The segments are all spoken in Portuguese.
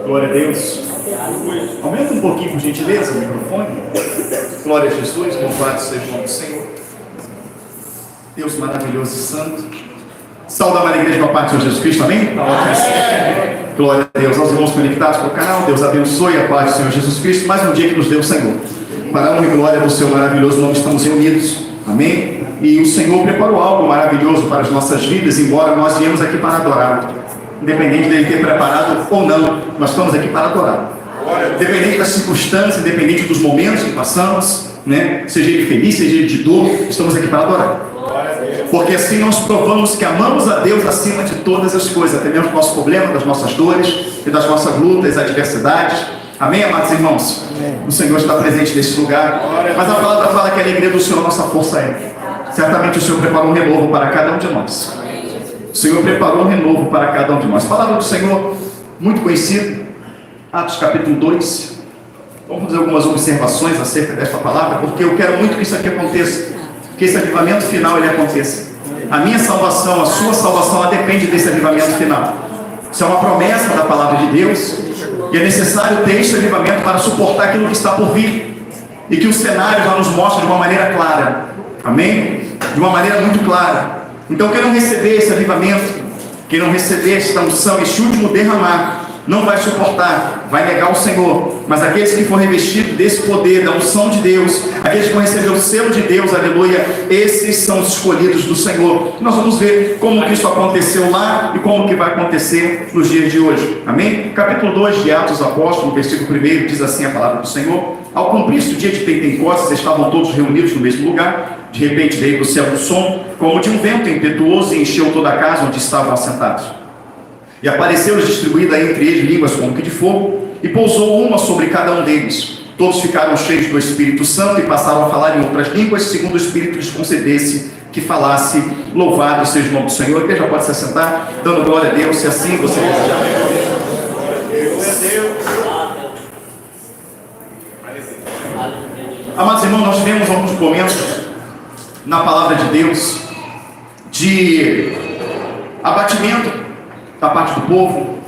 Glória a Deus. Aumenta um pouquinho, por gentileza, o microfone. Glória a Jesus, louvado seja o nome do Senhor. Deus maravilhoso e santo. Saúde a igreja da parte de Jesus Cristo, amém? Glória a Deus. Aos irmãos conectados para o canal, Deus abençoe a paz do Senhor Jesus Cristo. Mais um dia que nos deu o Senhor. Para a honra e glória do seu maravilhoso nome estamos reunidos, amém? E o Senhor preparou algo maravilhoso para as nossas vidas, embora nós viemos aqui para adorá-lo. Independente dele ter preparado ou não, nós estamos aqui para adorá-lo. Independente das circunstâncias, independente dos momentos que passamos, né? Seja ele feliz, seja ele de dor, estamos aqui para adorar. Porque assim nós provamos que amamos a Deus acima de todas as coisas, até mesmo do nosso problema, das nossas dores e das nossas lutas, adversidades. Amém, amados irmãos? Amém. O Senhor está presente nesse lugar. Mas a palavra fala que a alegria do Senhor, nossa força é. Certamente o Senhor preparou um renovo para cada um de nós. O Senhor preparou um renovo para cada um de nós. Palavra do Senhor, muito conhecida, Atos capítulo 2. Vamos fazer algumas observações acerca desta palavra, porque eu quero muito que isso aqui aconteça, que esse avivamento final ele aconteça. A minha salvação, a sua salvação, ela depende desse avivamento final. Isso é uma promessa da palavra de Deus, e é necessário ter esse avivamento para suportar aquilo que está por vir, e que o cenário já nos mostra de uma maneira clara, amém? De uma maneira muito clara. Então quem não receber esse avivamento, quem não receber esta unção, este último derramar, não vai suportar, vai negar o Senhor. Mas aqueles que for revestidos desse poder, da unção de Deus, aqueles que vão receber o selo de Deus, aleluia, esses são os escolhidos do Senhor. Nós vamos ver como que isso aconteceu lá e como que vai acontecer nos dias de hoje, amém? Capítulo 2 de Atos dos Apóstolos, versículo 1, diz assim a palavra do Senhor: ao cumprir-se o dia de Pentecostes, estavam todos reunidos no mesmo lugar. De repente veio do céu um som, como de um vento impetuoso, e encheu toda a casa onde estavam assentados. E apareceu-lhes distribuída entre eles línguas como que de fogo, e pousou uma sobre cada um deles. Todos ficaram cheios do Espírito Santo e passaram a falar em outras línguas, segundo o Espírito lhes concedesse que falasse. Louvado seja o nome do Senhor. A igreja pode se assentar, dando glória a Deus, se assim você desejar. Amados irmãos, nós tivemos alguns momentos na palavra de Deus de abatimento da parte do povo,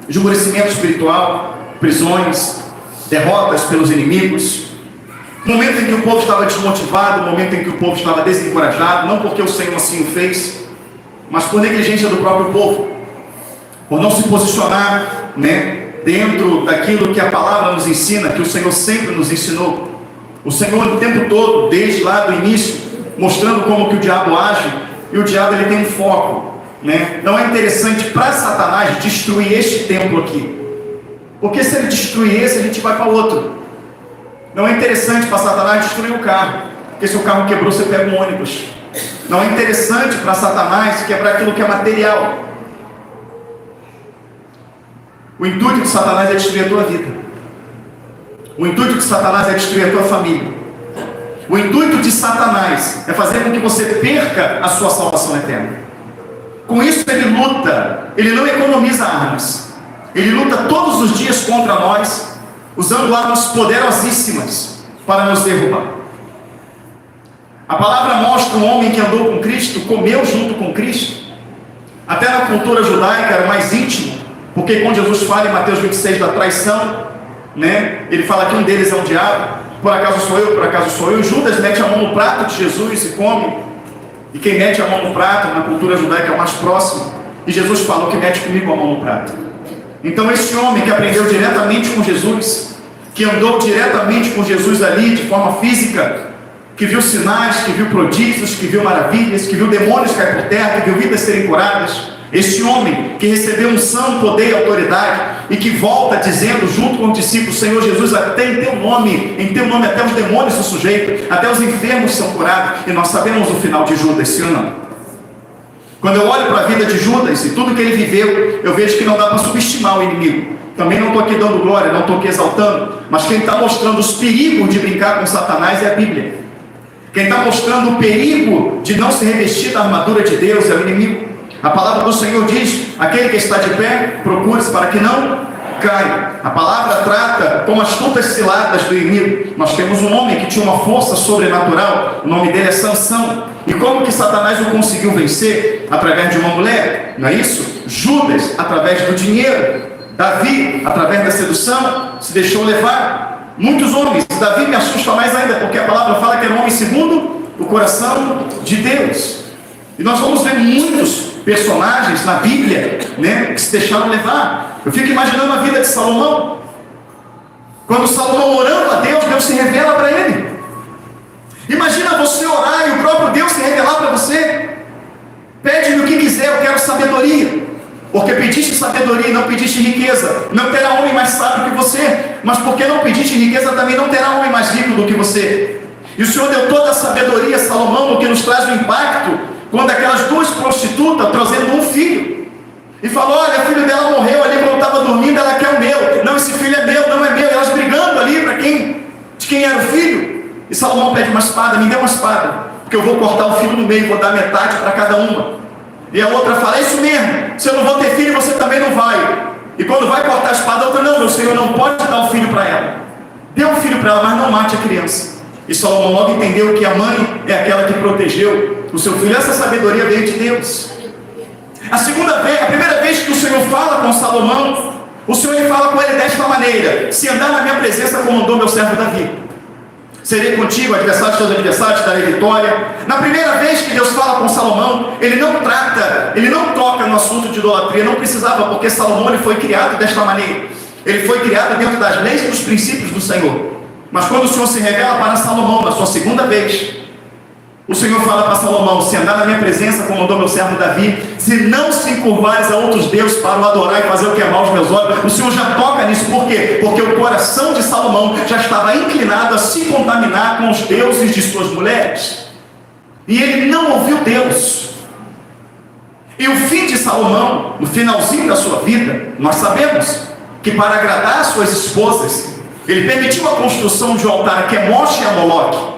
esmorecimento espiritual, prisões, derrotas pelos inimigos, momento em que o povo estava desmotivado, momento em que o povo estava desencorajado, não porque o Senhor assim o fez, mas por negligência do próprio povo, por não se posicionar, né, dentro daquilo que a palavra nos ensina, que o Senhor sempre nos ensinou. O Senhor o tempo todo, desde lá do início, mostrando como que o diabo age, e o diabo ele tem um foco, né? Não é interessante para Satanás destruir este templo aqui, porque se ele destruir esse, a gente vai para outro. Não é interessante para Satanás destruir o carro, porque se o carro quebrou, você pega um ônibus. Não é interessante para Satanás quebrar aquilo que é material. O intuito de Satanás é destruir a tua vida. O intuito de Satanás é destruir a tua família. O intuito de Satanás é fazer com que você perca a sua salvação eterna. Com isso ele luta, ele não economiza armas, ele luta todos os dias contra nós, usando armas poderosíssimas para nos derrubar. A palavra mostra um homem que andou com Cristo, comeu junto com Cristo, até na cultura judaica era mais íntimo, porque quando Jesus fala em Mateus 26 da traição, né, ele fala que um deles é um diabo, por acaso sou eu, e Judas mete a mão no prato de Jesus e come. E quem mete a mão no prato, na cultura judaica é o mais próximo. E Jesus falou que mete comigo a mão no prato. Então esse homem que aprendeu diretamente com Jesus, que andou diretamente com Jesus ali de forma física, que viu sinais, que viu prodígios, que viu maravilhas, que viu demônios cair por terra, que viu vidas serem curadas. Esse homem que recebeu unção, poder e autoridade, e que volta dizendo junto com os discípulos: Senhor Jesus, até em teu nome até os demônios se sujeitam, até os enfermos são curados. E nós sabemos o final de Judas, sim ou não? Quando eu olho para a vida de Judas e tudo que ele viveu, eu vejo que não dá para subestimar o inimigo. Também não estou aqui dando glória, não estou aqui exaltando, mas quem está mostrando os perigos de brincar com Satanás é a Bíblia. Quem está mostrando o perigo de não se revestir da armadura de Deus é o inimigo. A palavra do Senhor diz: aquele que está de pé, procure-se para que não caia. A palavra trata como astutas ciladas do inimigo. Nós temos um homem que tinha uma força sobrenatural, o nome dele é Sansão. E como que Satanás o conseguiu vencer? Através de uma mulher, não é isso? Judas, através do dinheiro. Davi, através da sedução, se deixou levar. Muitos homens. Davi me assusta mais ainda, porque a palavra fala que era um homem segundo o coração de Deus. E nós vamos ver muitos personagens na Bíblia, né, que se deixaram levar. Eu fico imaginando a vida de Salomão. Quando Salomão orando a Deus, Deus se revela para ele. Imagina você orar e o próprio Deus se revelar para você. Pede-me o que quiser, eu quero sabedoria. Porque pediste sabedoria e não pediste riqueza. Não terá homem mais sábio que você. Mas porque não pediste riqueza, também não terá homem mais rico do que você. E o Senhor deu toda a sabedoria a Salomão, o que nos traz um impacto, quando aquelas duas prostitutas trazendo um filho. E falou, olha, o filho dela morreu ali quando estava dormindo, ela quer o meu. Não, esse filho é meu, não é meu. E elas brigando ali para de quem era o filho. E Salomão pede uma espada, me dê uma espada, porque eu vou cortar o filho no meio, vou dar metade para cada uma. E a outra fala, é isso mesmo, se eu não vou ter filho, você também não vai. E quando vai cortar a espada, a outra, não, meu Senhor, não pode dar o filho para ela. Dê um filho para ela, mas não mate a criança. E Salomão logo entendeu que a mãe é aquela que protegeu o seu filho. Essa sabedoria veio de Deus. A primeira vez que o Senhor fala com Salomão, o Senhor fala com ele desta maneira: se andar na minha presença, como andou meu servo Davi, serei contigo, adversário dos teus adversários, te darei vitória. Na primeira vez que Deus fala com Salomão, ele não toca no assunto de idolatria, não precisava, porque Salomão ele foi criado desta maneira. Ele foi criado dentro das leis e dos princípios do Senhor. Mas quando o Senhor se revela para Salomão, na sua segunda vez, o Senhor fala para Salomão: se andar na minha presença, como andou meu servo Davi, se não se encurvares a outros deuses para o adorar e fazer o que é mal aos meus olhos. O Senhor já toca nisso, por quê? Porque o coração de Salomão já estava inclinado a se contaminar com os deuses de suas mulheres, e ele não ouviu Deus. E o fim de Salomão, no finalzinho da sua vida, nós sabemos que para agradar as suas esposas, ele permitiu a construção de um altar a Quemosh e a Moloque.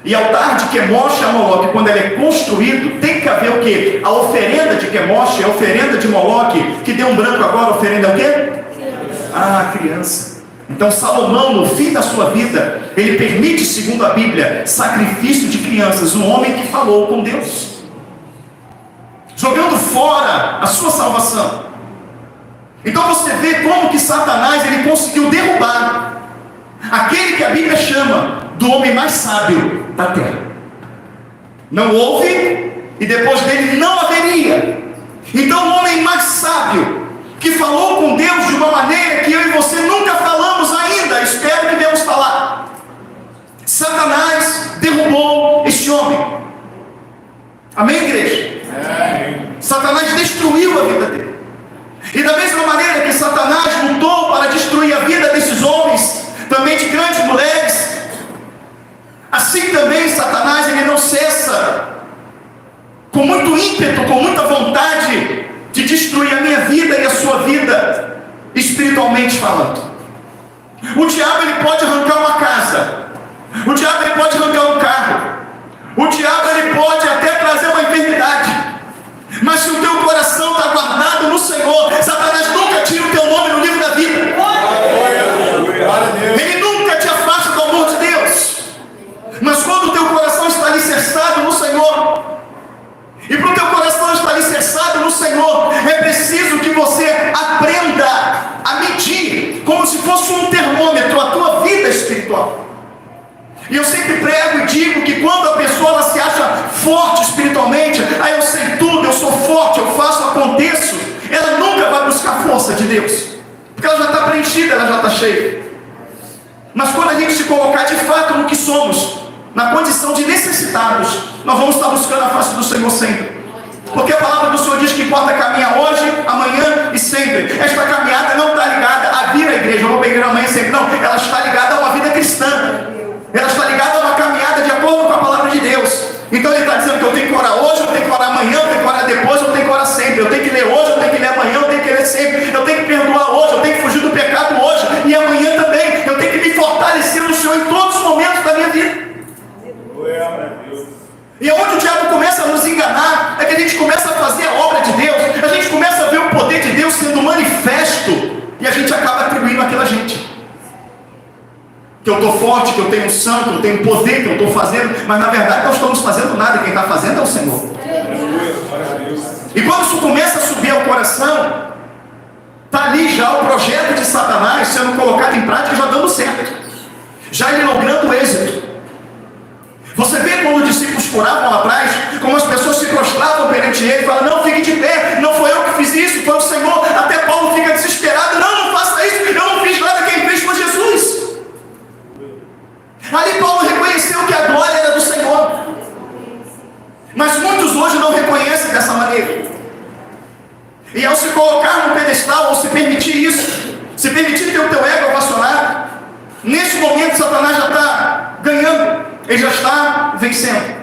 E altar de Quemosh e a Moloque, quando ele é construído, tem que haver o quê? A oferenda de Quemosh, a oferenda de Moloque, que deu um branco agora, a oferenda é o quê? Ah, criança. Então Salomão, no fim da sua vida, ele permite, segundo a Bíblia, sacrifício de crianças, um homem que falou com Deus, jogando fora a sua salvação. Então você vê como que Satanás ele conseguiu derrubar aquele que a Bíblia chama do homem mais sábio da terra. Não houve, e depois dele não haveria. Então o homem mais sábio, que falou com Deus de uma maneira que eu e você nunca falamos ainda, espero que devemos falar, Satanás derrubou este homem. Amém, igreja? Amém. Satanás destruiu a vida dele. E da mesma maneira que Satanás lutou para destruir a vida desses homens, também de grandes mulheres, assim também Satanás ele não cessa, com muito ímpeto, com muita vontade, de destruir a minha vida e a sua vida, espiritualmente falando. O diabo ele pode arrancar uma casa, o diabo ele pode arrancar um carro, o diabo ele pode até trazer uma enfermidade, mas se o teu coração está guardado no Senhor, Satanás nunca tira o teu nome no livro da vida. Ele nunca te afasta do amor de Deus. Mas quando o teu coração está alicerçado no Senhor, e para o teu coração estar alicerçado no Senhor, é preciso que você aprenda a medir, como se fosse um termômetro, a tua vida espiritual. E eu sempre prego e digo que quando a pessoa ela se acha forte espiritualmente, aí eu sei tudo, eu sou forte, eu faço, aconteço, ela nunca vai buscar força de Deus, porque ela já está preenchida, ela já está cheia. Mas quando a gente se colocar de fato no que somos, na condição de necessitados, nós vamos estar buscando a face do Senhor sempre. Porque a palavra do Senhor diz que importa caminhar hoje, amanhã e sempre. Esta caminhada não está ligada a vir à igreja, eu vou para a igreja amanhã e sempre. Não, ela está ligada a uma vida cristã. Ela está ligada a uma caminhada de acordo com a palavra de Deus. Então ele está dizendo que eu tenho que orar hoje, eu tenho que orar amanhã, eu tenho que orar depois, eu tenho que orar sempre. Eu tenho que ler hoje, eu tenho que ler amanhã, eu tenho que ler sempre. Eu tenho que perdoar hoje, eu tenho que fugir do pecado hoje e amanhã também. Eu tenho que me fortalecer no Senhor em todos os momentos da minha vida. E aonde o diabo começa a nos enganar, é que a gente começa a fazer a obra de Deus, a gente começa a ver o poder de Deus sendo manifesto, e a gente acaba atribuindo aquilo a gente. Que eu estou forte, que eu tenho unção, que eu tenho poder, que eu estou fazendo, mas na verdade não estamos fazendo nada, quem está fazendo é o Senhor. E quando isso começa a subir ao coração, Está ali já o projeto de Satanás sendo colocado em prática, já dando certo, já ele logrando êxito. Você vê quando os discípulos curavam lá atrás, como as pessoas se prostravam perante ele, falam, não, fique de pé, não foi eu que fiz isso, foi o Senhor. Até Paulo fica desesperado, não faça isso, eu não fiz nada, quem fez foi Jesus. Ali Paulo reconheceu que a glória era do Senhor, mas muitos hoje não reconhecem dessa maneira, e ao se colocar no pedestal, ao se permitir isso, se permitir ter o teu ego ovacionado, nesse momento Satanás já está ganhando, ele já está vencendo.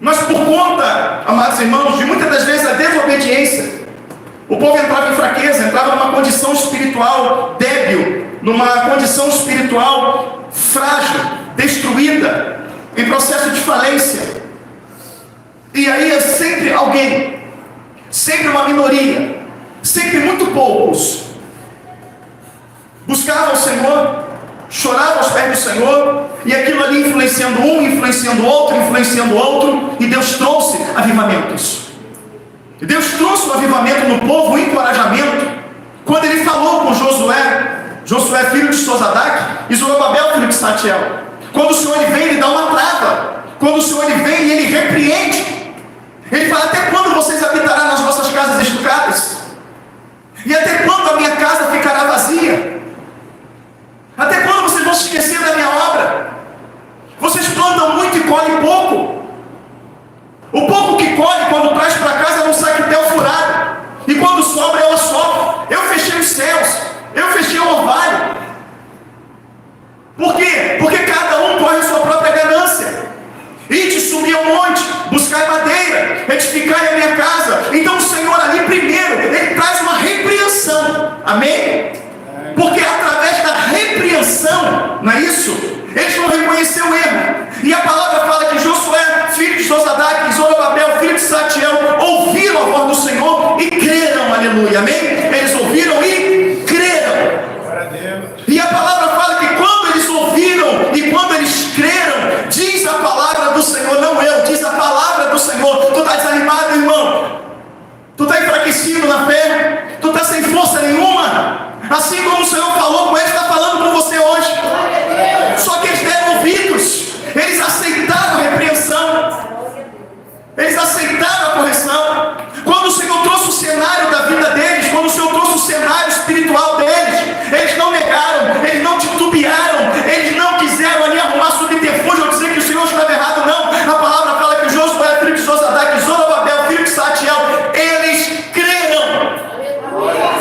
Mas por conta, amados irmãos, de muitas das vezes a desobediência, o povo entrava em fraqueza, entrava numa condição espiritual débil, numa condição espiritual frágil, destruída, em processo de falência. E aí é sempre alguém, sempre uma minoria, sempre muito poucos, buscavam o Senhor, choravam aos pés do Senhor, e aquilo ali influenciando um, influenciando outro, e Deus trouxe avivamentos. Deus trouxe o avivamento no povo, o encorajamento, quando ele falou com Josué filho de Sosadac, e Zorobabel filho de Saltiel. Quando o Senhor ele vem, ele dá uma trava. Quando o Senhor ele vem, ele repreende. Ele fala, até quando vocês habitarão nas vossas casas estucadas? E até quando a minha casa ficará vazia? Até quando vocês vão se esquecer da minha obra? Vocês plantam muito e colhem pouco. O pouco que colhe, quando traz para casa, é um saquetel furado. E quando sobra, eu assopro. Eu fechei os céus. Eu fechei o orvalho. Por quê? Porque cada um corre a sua própria ganância. Ide subir ao monte, buscar madeira, edificar a minha casa. Então o Senhor ali primeiro, ele traz uma repreensão. Amém? Porque através da repreensão, não é isso? Eles vão reconhecer o erro. E a palavra fala que Josué, filho de Josadac, e Zorobabel, filho de Saltiel, ouviram a voz do Senhor e creram, aleluia, amém? Eles ouviram e creram. E a palavra fala que quando eles ouviram e quando eles creram, diz a palavra do Senhor, não eu, diz a palavra do Senhor. Tu está desanimado, irmão? Tu está enfraquecido na fé? Tu está sem força nenhuma? Assim como o Senhor falou com eles, está falando com você hoje. Só que eles deram ouvidos, eles aceitaram a repreensão, eles aceitaram a correção. Quando o Senhor trouxe o cenário da vida deles, quando o Senhor trouxe o cenário espiritual deles, eles não negaram, eles não titubearam, eles não quiseram ali arrumar subterfúgio ou dizer que o Senhor estava errado, não. A palavra fala que Josué, filho de Josadac, Zorobabel, filho de Saltiel, eles creram.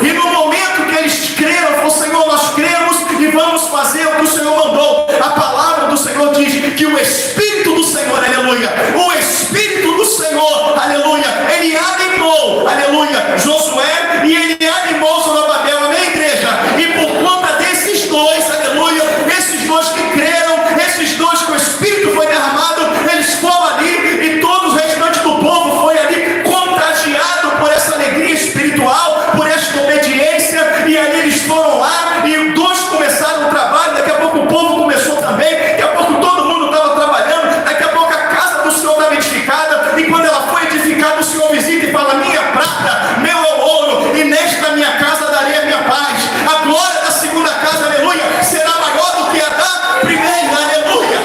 E no momento que eles creram, falou, Senhor, nós cremos e vamos fazer o que o Senhor mandou. A palavra do Senhor diz que o Espírito do Senhor, aleluia, o Espírito do Senhor, aleluia, ele animou, aleluia, Josué, e ele animou Zorobabel, amém, igreja? E por conta desses dois, aleluia, esses dois que creram, esses dois que o Espírito foi derramado, eles foram ali e todo o restante do povo foi ali contagiado por essa alegria espiritual, por esta obediência, e ali eles foram lá e dois começaram o trabalho. Daqui a pouco o povo começou também, daqui a pouco todo mundo estava trabalhando, daqui a pouco a casa do Senhor estava edificada, e quando ela foi edificada, o Senhor visita e fala, minha prata, meu é o ouro, e nesta minha casa darei a minha paz. A glória da segunda casa, aleluia, será maior do que a da primeira, aleluia.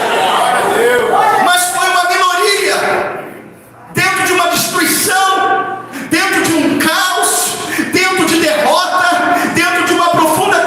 Mas foi uma minoria, dentro de uma destruição, dentro de um caos, dentro de derrota, dentro de uma profunda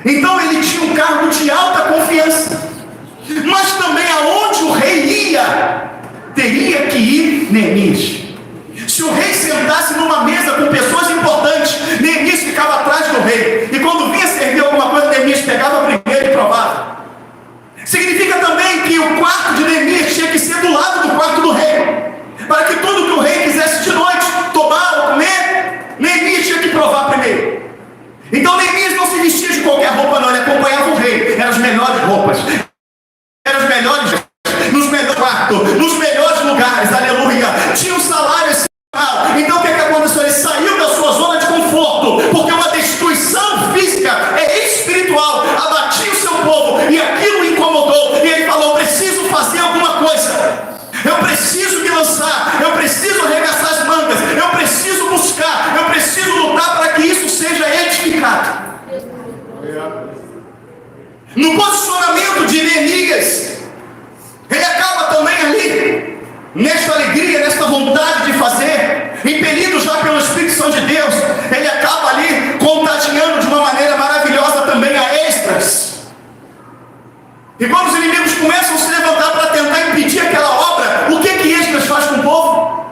Então ele tinha um cargo de alta confiança. Mas também aonde o rei ia, teria que ir Neemias. Se o rei sentasse numa mesa com pessoas importantes, Neemias ficava atrás do rei. E quando vinha servir alguma coisa, Neemias pegava primeiro e provava. Significa também que o quarto de Neemias tinha que ser do lado do quarto do rei, para que tudo que o rei quisesse de noite tomar ou comer, Neemias tinha que provar primeiro. Então Neemias não se vestia de qualquer roupa não, ele acompanhava o rei. Eram as melhores roupas, eram os melhores, nos melhores quartos, nos melhores lugares, aleluia. Tinha um salário excepcional. Então o que aconteceu? Ele saiu da sua zona de conforto, porque uma destruição física é espiritual, abatia o seu povo, e aquilo o incomodou, e ele falou: preciso fazer alguma coisa, eu preciso me lançar, eu preciso arregaçar as mangas, eu preciso buscar, eu preciso lutar para que isso seja edificado. No posicionamento de Neemias, ele acaba também ali, nesta alegria, nesta vontade de fazer, impelido já pelo Espírito Santo de Deus, ele acaba ali contagiando de uma maneira maravilhosa também a Esdras. E quando os inimigos começam a se levantar para tentar impedir aquela obra, o que Esdras faz com o povo?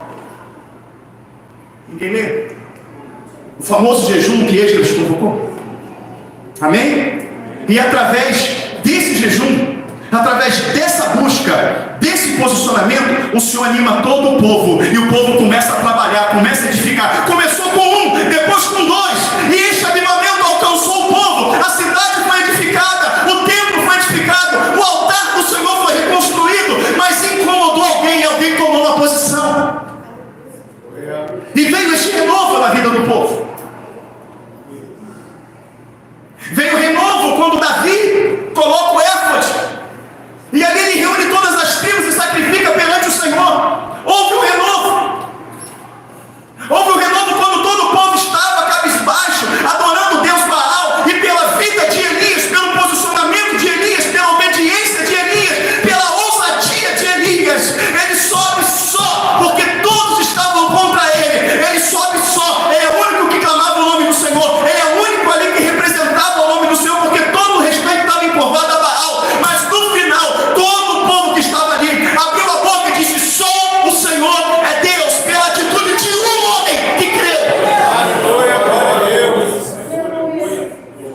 Ninguém lê? O famoso jejum que Esdras convocou. Amém? E através desse jejum, através dessa busca, desse posicionamento, o Senhor anima todo o povo, e o povo começa a trabalhar, começa a edificar. Começou com um, depois com dois, e este avivamento alcançou o povo. A cidade foi edificada, o templo foi edificado, o altar do Senhor foi reconstruído, mas incomodou alguém, e alguém tomou uma posição, e veio este renovo na vida do povo. Veio o renovo quando Davi coloca o éfode, e ali ele reúne todas as tribos e sacrifica perante o Senhor. Houve o renovo. Houve o renovo quando todo o povo estava cabisbaixo, adorando Deus Baal, e pela vida de Elias, pelo posicionamento de Elias, pela obediência de Elias, pela ousadia de Elias, ele sobe só porque todos estavam contra ele. Ele sobe só, ele é o único que clamava o nome do Senhor, ele é o único ali que representava o nome do Senhor, porque todo o restante estava encurvado a Baal. Mas no final, todo o povo que estava ali abriu a boca e disse: só o Senhor é Deus, pela atitude de um homem que creu.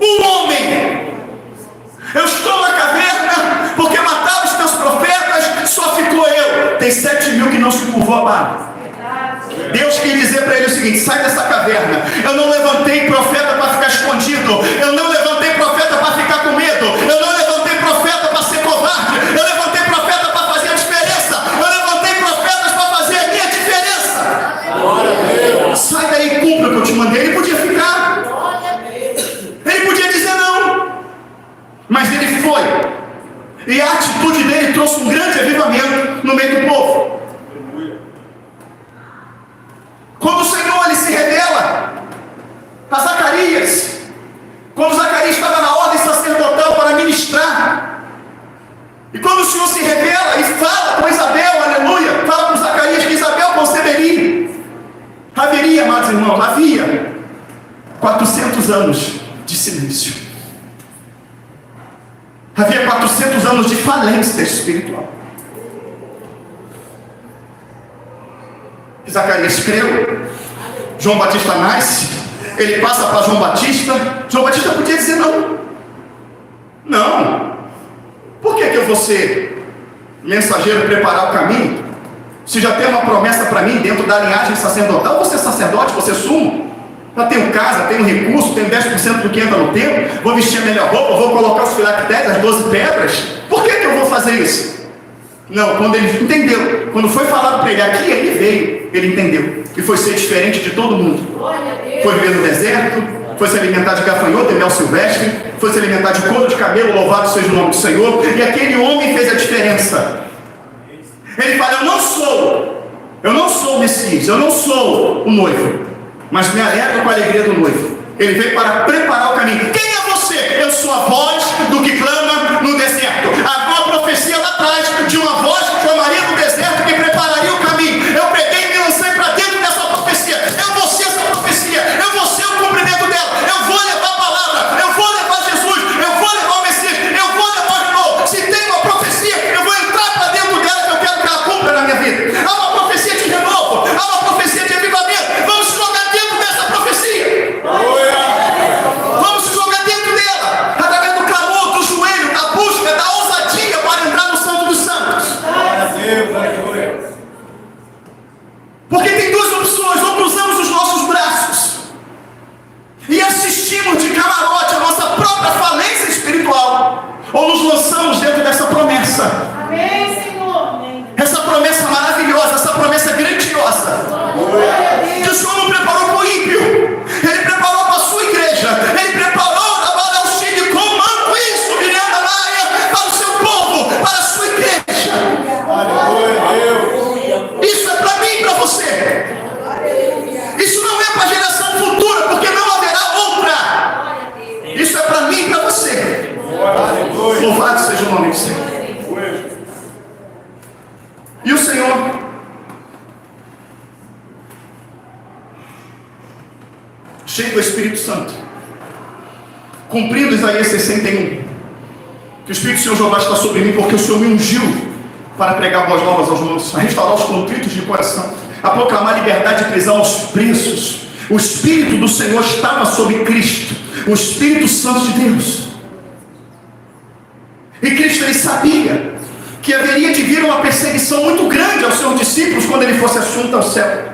Um homem. Eu estou na caverna porque mataram os teus profetas, só ficou eu. Tem 7.000 que não se curvou a Baal. Deus quer dizer para ele o seguinte: sai dessa caverna. Eu não levantei profeta para ficar escondido, eu não levantei profeta para ficar com medo, eu não levantei profeta para ser covarde, eu levantei profeta para fazer a diferença, eu levantei profetas para fazer a minha diferença. Sai daí e cumpra o que eu te mandei. Ele podia ficar, ele podia dizer não, mas ele foi, e a atitude dele trouxe um grande avivamento no meio do povo. Quando o Senhor ele se revela a Zacarias, quando Zacarias estava na ordem sacerdotal para ministrar, e quando o Senhor se revela e fala com Isabel, aleluia, fala com Zacarias que Isabel conceberia, haveria, amados irmãos, havia 400 anos de silêncio, havia 400 anos de falência espiritual. Zacarias creu, João Batista nasce, ele passa para João Batista. João Batista podia dizer não. Não. Por que eu vou ser mensageiro preparar o caminho, se já tem uma promessa para mim dentro da linhagem sacerdotal? Vou ser sacerdote, vou ser sumo, já tenho casa, tenho recurso, tenho 10% do que entra no templo, vou vestir a melhor roupa, vou colocar os filactérios, as 12 pedras. Por que eu vou fazer isso? Não, quando ele entendeu, quando foi falado para ele aqui, ele veio, ele entendeu, e foi ser diferente de todo mundo. Foi viver no deserto, foi se alimentar de gafanhoto e mel silvestre, foi se alimentar de couro de cabelo, louvado seja o nome do Senhor, e aquele homem fez a diferença. Ele fala: eu não sou o Messias, eu não sou o noivo, mas me alegro com a alegria do noivo. Ele veio para preparar o caminho. Quem é você? Eu sou a voz do que clama no deserto. Havia uma profecia lá atrás de uma voz que clamaria no deserto, que prepararia o caminho. Eu preguei e me lancei para dentro dessa profecia. Eu vou ser essa profecia, eu vou ser o cumprimento dela, eu vou levar a palavra, eu vou levar Jesus, cheio do Espírito Santo, cumprindo Isaías 61, que o Espírito do Senhor Jeová está sobre mim, porque o Senhor me ungiu para pregar boas novas aos mansos, a restaurar os contritos de coração, a proclamar liberdade de prisão aos presos. O Espírito do Senhor estava sobre Cristo, o Espírito Santo de Deus. E Cristo, ele sabia que haveria de vir uma perseguição muito grande aos seus discípulos quando ele fosse assunto ao céu.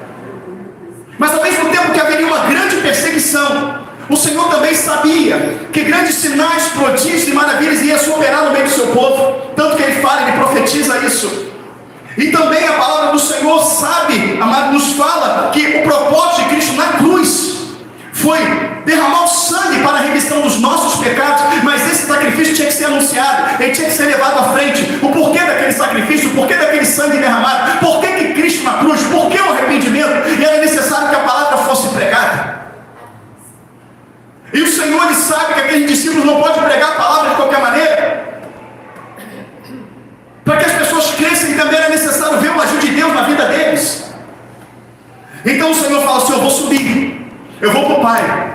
Mas ao mesmo tempo que haveria uma grande perseguição, o Senhor também sabia que grandes sinais, prodígios e maravilhas iam se operar no meio do seu povo. Tanto que ele fala, ele profetiza isso. E também a palavra do Senhor sabe, amado, nos fala que o propósito de Cristo na cruz foi derramar o sangue para a remissão dos nossos pecados. Mas esse sacrifício tinha que ser anunciado, ele tinha que ser levado à frente. O porquê daquele sacrifício, o porquê daquele sangue derramado, por que Cristo na cruz, por que o arrependimento? E era necessário que a palavra fosse pregada. E o Senhor, ele sabe que aqueles discípulos não podem pregar a palavra de qualquer maneira. Para que as pessoas cresçam, também era necessário ver o agir de Deus na vida deles. Então o Senhor fala assim: eu vou subir, eu vou para o Pai,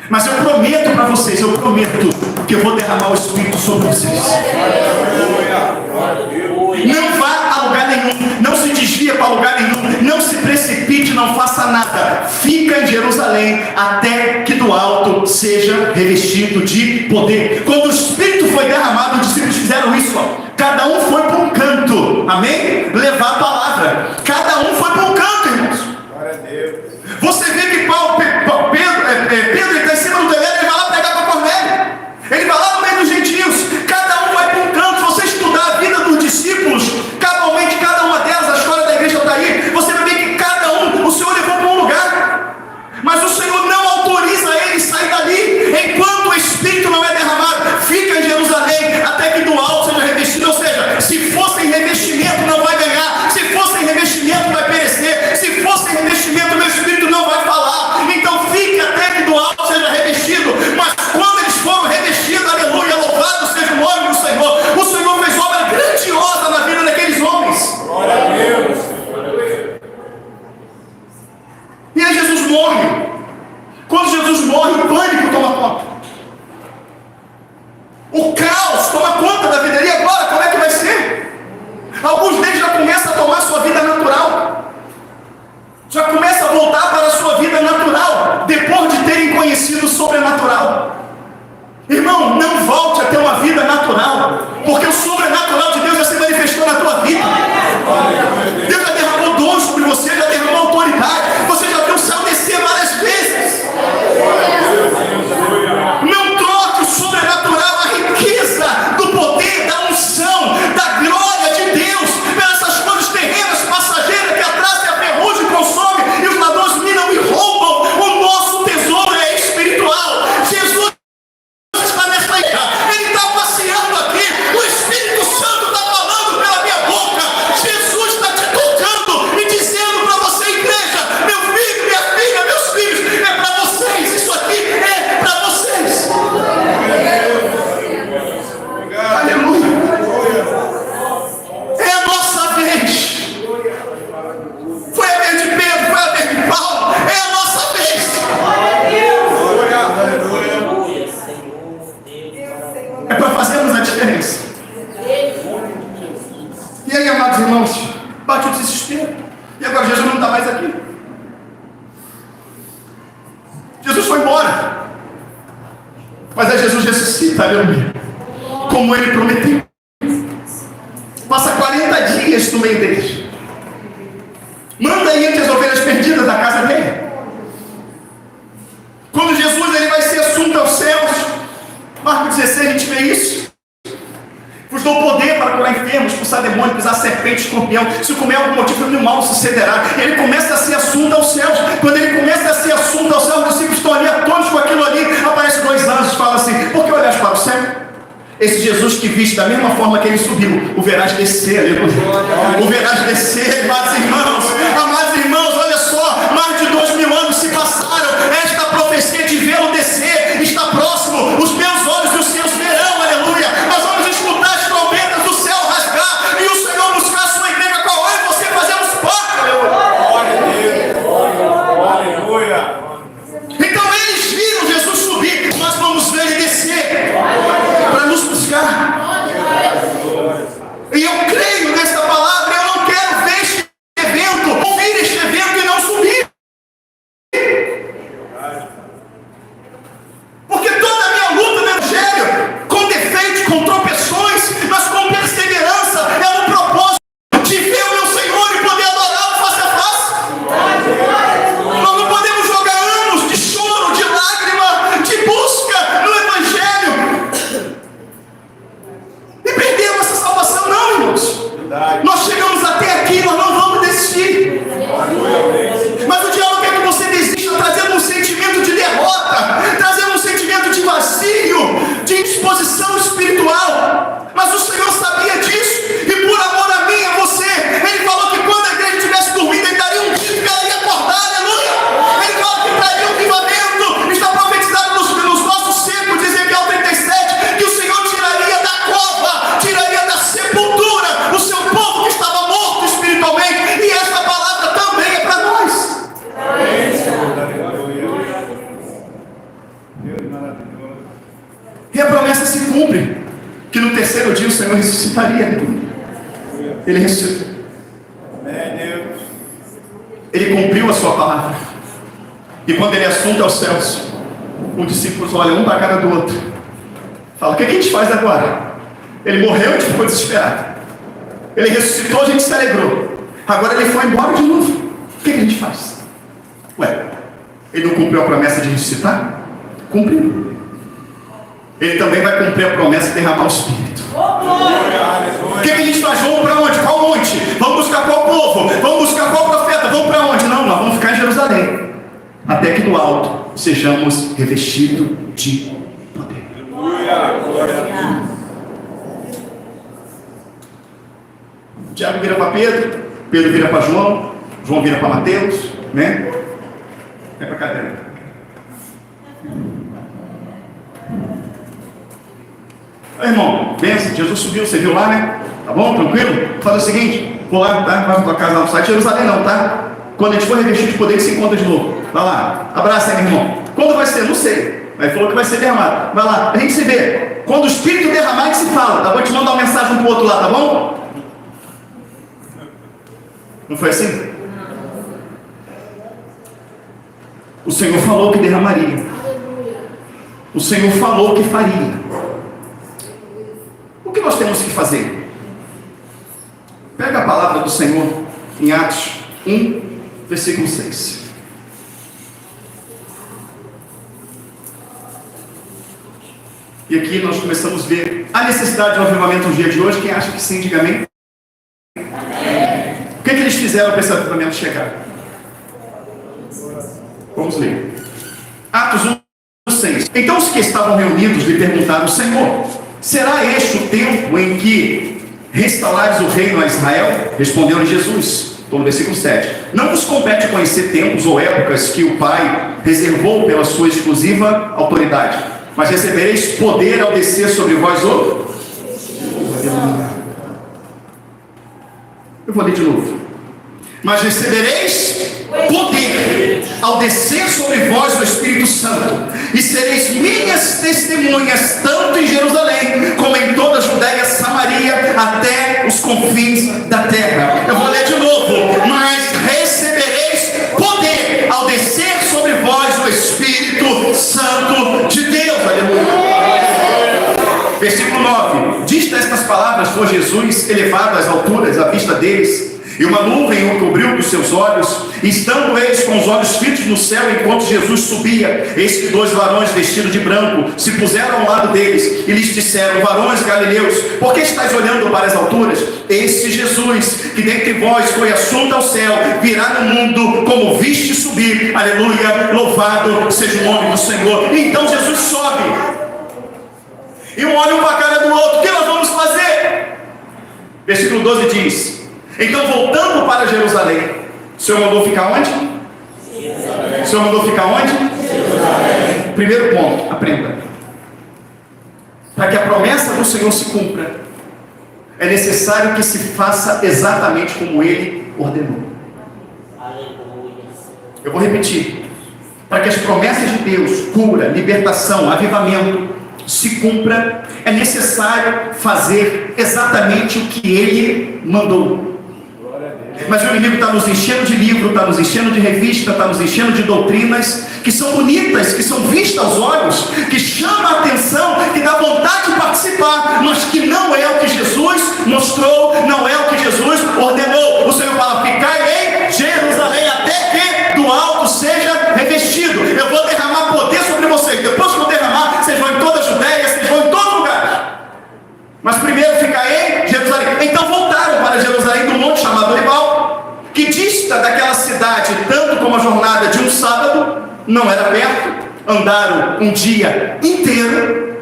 mas eu prometo para vocês, eu prometo que eu vou derramar o Espírito sobre vocês. Não vá a lugar nenhum, não se desvia para lugar nenhum, não se precipite, não faça nada. Fica em Jerusalém até que do alto seja revestido de poder. Quando o Espírito foi derramado, os discípulos fizeram isso, ó. Cada um foi para um canto, amém? Levar a palavra. Cada um foi para um canto, irmãos. Você vê que Pedro está em cima do telhado, ele vai lá pregar para Cornélio. Ele vai lá no meio dos gentios. Cada um vai para um canto. Se você estudar a vida dos discípulos, cabalmente cada uma delas, a história da igreja está aí, você vai ver que cada um, o Senhor levou para um lugar. Mas o Senhor não autoriza ele sair dali enquanto o Espírito não é derramado. Fica em Jerusalém até que do alto seja revestido. Ou seja, se fosse em revestimento não vai ganhar, se fosse em revestimento vai perecer, se fosse em revestimento meu Espírito não vai falar. Então fique até que do alto seja revestido. Mas quando eles foram revestidos, aleluia, louvado seja o nome do Senhor. O Senhor fez obra grandiosa na vida daqueles homens. Glória a Deus. E aí Jesus morre. Quando Jesus morre, o pânico toma conta. O caos toma conta da vida. E agora, como é que vai ser? Alguns deles já começam a tomar sua vida natural. Já começam a voltar para a sua vida natural, depois de terem conhecido o sobrenatural. Irmão, não volte a ter uma vida natural, porque o sobrenatural de Deus já se manifestou na tua vida. Deus já derramou dons sobre você, já derramou autoridade. Você já viu o céu descer várias vezes. Não troque o sobrenatural, a riqueza do poder, da unção, da glória de Deus, pelas essas coisas terrenas, passageiras, que atrasam a ferrugem, consome, e os ladrões minam e roubam. O nosso tesouro é espiritual. Jesus está nesta ilha, ele está passeando aqui, o Espírito Santo está falando pela minha boca. Jesus está te tocando e dizendo para você, igreja, meu filho, minha filha, meus filhos, é para vocês, isso aqui é para vocês. Aleluia. É a nossa vez. Foi a vez de Pedro, foi a vez de Paulo, é a nossa vez. É para fazermos a diferença. E aí, amados irmãos, bate o desespero. E agora Jesus não está mais aqui. Jesus foi embora. Mas aí Jesus ressuscita, aleluia, como ele prometeu. Passa 40 dias no meio deles. Manda ir entre as ovelhas perdidas da casa dele. Quando Jesus ele vai ser assunto aos céus, Marcos 16 a gente vê isso. Vos dou poder para curar enfermos, expulsar demônios, pisar serpente, escorpião. Se comer algum motivo, nenhum mal sucederá. Ele começa a ser assunto aos céus. Quando ele começa a ser assunto aos céus, os discípulos estão ali atônitos com aquilo ali. Aparecem 2 anjos e falam assim: por que olhas para o céu? Esse Jesus que viste da mesma forma que ele subiu, o verás descer, aleluia. O verás descer, amados irmãos, olha só, mais de 2000 anos se passaram. Esta profecia de vê-lo descer está próximo. Os meus olhos e os seus verão, aleluia. Nós vamos escutar as trombetas do céu rasgar e o Senhor buscar a sua igreja, qual é você fazemos parte, aleluia. Então se cumpre que no terceiro dia o Senhor ressuscitaria. Ele ressuscitou. Ele cumpriu a sua palavra. E quando ele assunta aos céus, os discípulos olham um para a cara do outro. Fala, o que a gente faz agora? Ele morreu, a gente ficou desesperado. Ele ressuscitou, a gente se alegrou. Agora ele foi embora de novo. O que a gente faz? Ué, ele não cumpriu a promessa de ressuscitar? Cumpriu. Ele também vai cumprir a promessa de derramar o Espírito. O que a gente faz? Vamos para onde? Qual monte? Vamos buscar qual povo? Vamos buscar qual profeta? Vamos para onde? Não, nós vamos ficar em Jerusalém. Até que do alto sejamos revestidos de poder. Tiago vira para Pedro, Pedro vira para João, João vira para Mateus, né? É para cadeira. Irmão, benção, Jesus subiu, você viu lá, né? Tá bom? Tranquilo? Faz o seguinte, vou lá, tá? Vai pra tua casa lá no site, Jerusalém não, tá? Quando a gente for revestido de poder, que se encontra de novo. Vai lá, abraça aí, meu irmão. Quando vai ser? Não sei. Mas falou que vai ser derramado. Vai lá, a gente se vê. Quando o Espírito derramar, a gente se fala, tá bom? A gente manda uma mensagem pro outro lá, tá bom? Não foi assim? O Senhor falou que derramaria. O Senhor falou que faria. O que nós temos que fazer? Pega a palavra do Senhor em Atos 1, versículo 6. E aqui nós começamos a ver a necessidade de um avivamento no dia de hoje. Quem acha que sim, diga amém. O que eles fizeram para esse avivamento chegar? Vamos ler. Atos 1, 6. Então os que estavam reunidos lhe perguntaram: Senhor, será este o tempo em que restaurares o reino a Israel? Respondeu-lhe Jesus, estou no versículo 7. Não vos compete conhecer tempos ou épocas que o Pai reservou pela sua exclusiva autoridade, mas recebereis poder ao descer sobre vós o... Eu vou ler de novo. Mas recebereis poder ao descer sobre vós o Espírito Santo, e sereis minhas testemunhas tanto em Jerusalém como em toda a Judéia, Samaria, até os confins da terra. Eu vou ler de novo. Mas recebereis poder ao descer sobre vós o Espírito Santo de Deus. Aleluia. Versículo 9. Dita estas palavras, foi Jesus elevado às alturas à vista deles, e uma nuvem o cobriu dos seus olhos. E estando eles com os olhos fitos no céu enquanto Jesus subia, eis que 2 varões vestidos de branco se puseram ao lado deles e lhes disseram: varões galileus, por que estáis olhando para as alturas? Este Jesus, que dentre vós foi assunto ao céu, virá no mundo como viste subir. Aleluia, louvado seja o nome do Senhor. E então Jesus sobe, e um olha um para a cara do outro. O que nós vamos fazer? Versículo 12 diz: então voltando para Jerusalém, o Senhor mandou ficar onde? Jerusalém. O Senhor mandou ficar onde? Jerusalém. Primeiro ponto, aprenda. Para que a promessa do Senhor se cumpra, é necessário que se faça exatamente como Ele ordenou. Eu vou repetir. Para que as promessas de Deus, cura, libertação, avivamento, se cumpra, é necessário fazer exatamente o que Ele mandou. Mas o inimigo está nos enchendo de livro, está nos enchendo de revista, está nos enchendo de doutrinas que são bonitas, que são vistas aos olhos, que chamam a atenção, que dá vontade de participar, mas que não é o que Jesus mostrou, não é o que Jesus ordenou. O Senhor fala: ficai em Jerusalém até que do alto seja revestido. Eu vou derramar poder sobre vocês. Depois que eu derramar, vocês vão em toda a Judéia, vocês vão em todo lugar. Mas primeiro ficai em Jerusalém. Então voltaram para Jerusalém do monte chamado Olival, que dista daquela cidade tanto como a jornada de um sábado. Não era perto, andaram um dia inteiro.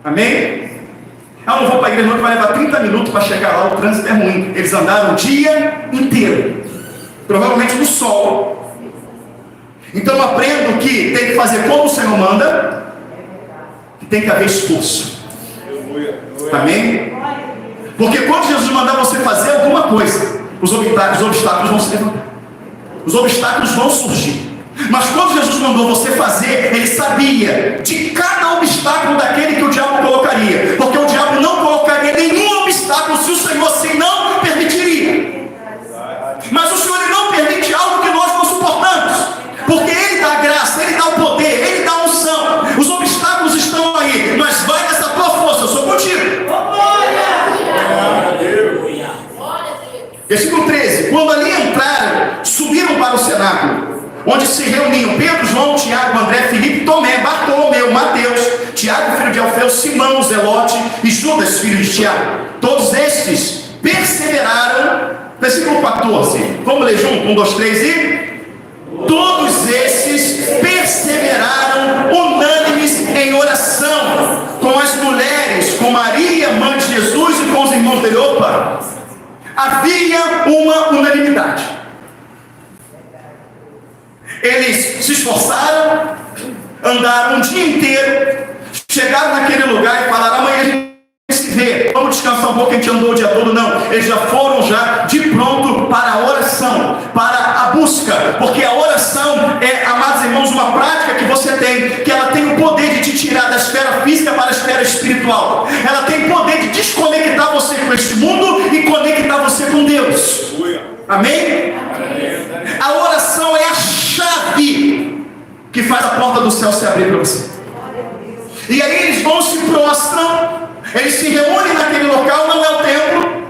Amém? Eu não vou para a igreja não, que vai levar 30 minutos para chegar lá, o trânsito é ruim. Eles andaram o dia inteiro, provavelmente no sol. Então eu aprendo que tem que fazer como o Senhor manda, que tem que haver esforço. Amém? Porque quando Jesus mandar você fazer alguma coisa, os obstáculos vão se levantar, os obstáculos vão surgir. Mas quando Jesus mandou você fazer, Ele sabia de cada obstáculo obstáculo daquele que o diabo colocaria, porque o diabo não colocaria nenhum obstáculo se o Senhor assim não permitiria. Mas o Senhor ele não permite algo que nós não suportamos, porque Ele dá a graça, Ele dá o poder, Ele dá a unção. Os obstáculos estão aí, mas vai nessa tua força, eu sou contigo. Versículo 13: quando ali entraram, subiram para o cenáculo, onde se reuniam Pedro, João, Tiago, André, Filipe, Tomé, Bartolomeu, Mateus, Tiago, filho de Alfeu, Simão, Zelote e Judas, filho de Tiago. Todos estes perseveraram. Versículo 14, vamos ler junto, 1, 2, 3 e... todos esses perseveraram unânimes em oração, com as mulheres, com Maria, mãe de Jesus, e com os irmãos dele. Opa! Havia uma unanimidade. Eles se esforçaram, andaram um dia inteiro, chegaram naquele lugar e falaram: amanhã a gente se vê, vamos descansar um pouco, a gente andou o dia todo. Não, eles já foram de pronto para a oração, para a busca, porque a oração é, amados irmãos, uma prática que você tem, que ela tem o poder de te tirar da esfera física para a esfera espiritual. Ela tem o poder de desconectar você com este mundo e conectar você com Deus. Amém? A oração é a chave que faz a porta do céu se abrir para você. E aí eles vão, se prostram, eles se reúnem naquele local, não é o templo.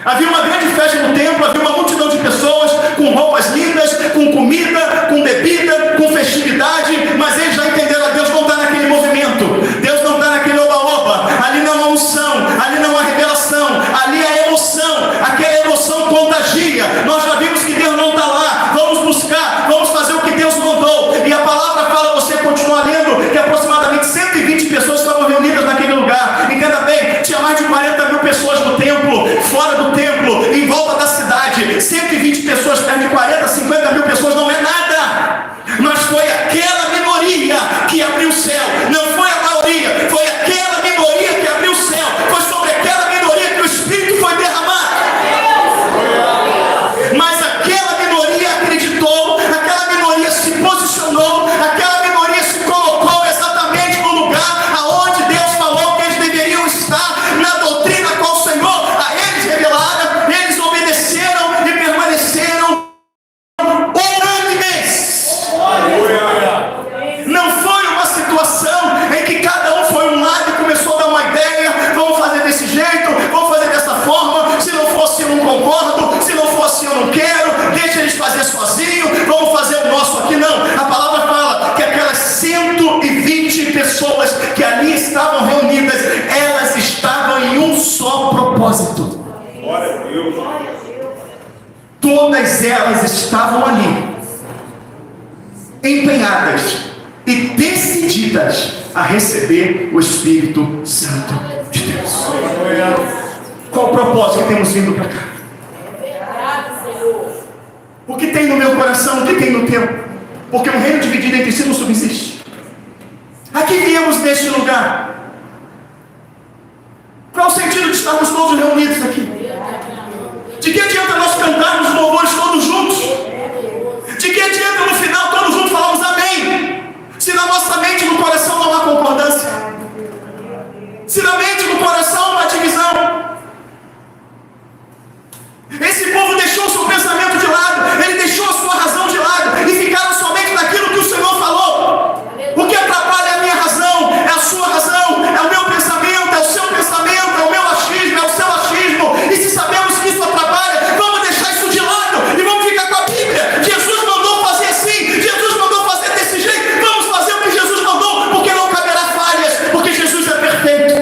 Havia uma grande festa no templo, havia uma multidão de pessoas com roupas lindas, com comida, com bebida, com festividade, mas eles já entenderam: Deus não está naquele movimento, Deus não está naquele oba-oba, ali não há unção, ali não há revelação, ali há emoção, aquela emoção contagia. Nós já vimos que Deus não está lá, vamos buscar, vamos fazer o que Deus mandou. E a palavra fala, você continua lendo, que aproximadamente 120 pessoas estavam reunidas naquele lugar. Entenda bem, tinha mais de 40 mil pessoas no templo, fora do templo, em volta da cidade. 120 pessoas, perto de 40, 50 mil pessoas não é nada, mas foi aquela minoria que abriu o céu. Não foi a maioria, foi aquela minoria que abriu o céu. Foi sobre aquela minoria que o Espírito foi derramado. Mas aquela minoria acreditou, aquela minoria se posicionou, aquela minoria se colocou exatamente no lugar aonde Deus falou que eles deveriam estar, na doutrina qual o Senhor a eles revelara. Eles obedeceram e permaneceram unânimes. Não foi uma situação em que cada um foi um lado e começou a dar uma ideia: vamos fazer desse jeito, vamos fazer dessa forma, se não for assim eu não concordo, se não for assim eu não quero, deixa eles fazer sozinho, vamos fazer o nosso aqui. Não, a palavra fala que aquelas 120 pessoas que ali estavam reunidas, elas estavam em um só propósito. Todas elas estavam ali, empenhadas e decididas a receber o Espírito Santo de Deus. Qual o propósito que temos vindo para cá? O que tem no meu coração, o que tem no teu? Porque um reino dividido entre si não subsiste. Aqui viemos neste lugar. Qual o sentido de estarmos todos reunidos aqui? De que adianta nós cantarmos louvores todos juntos? De que adianta no final todos juntos falarmos amém, se na nossa mente e no coração não há concordância? Se na mente e no coração não há divisão? Esse povo deixou o seu pensamento de lado, ele deixou a sua razão de lado e ficaram somente naquilo que o Senhor falou. O que atrapalha é a minha razão, é a sua razão, é o meu pensamento, é o seu pensamento, é o meu achismo, é o seu achismo. E se sabemos que isso atrapalha, vamos deixar isso de lado e vamos ficar com a Bíblia. Jesus mandou fazer assim, Jesus mandou fazer desse jeito, vamos fazer o que Jesus mandou, porque não caberá falhas, porque Jesus é perfeito.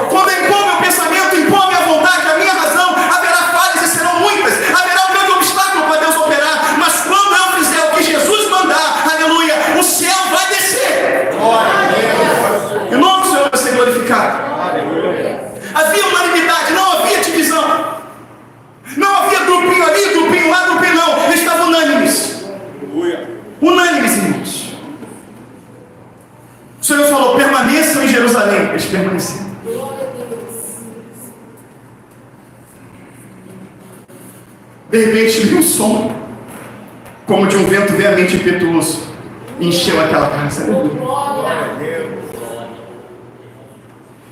Quando impõe meu pensamento, impõe minha vontade, a minha razão, haverá falhas e serão muitas, haverá um grande obstáculo para Deus operar, mas quando eu fizer o que Jesus mandar, aleluia, o céu vai descer. E o nome do Senhor vai ser glorificado. Havia unanimidade, não havia divisão, não havia grupinho ali, grupinho lá, grupinho não, eles estavam unânimes. Unânimes, irmãos. O Senhor falou: permaneçam em Jerusalém. Eles permaneceram. De repente veio um som, como de um vento veemente impetuoso, encheu aquela casa.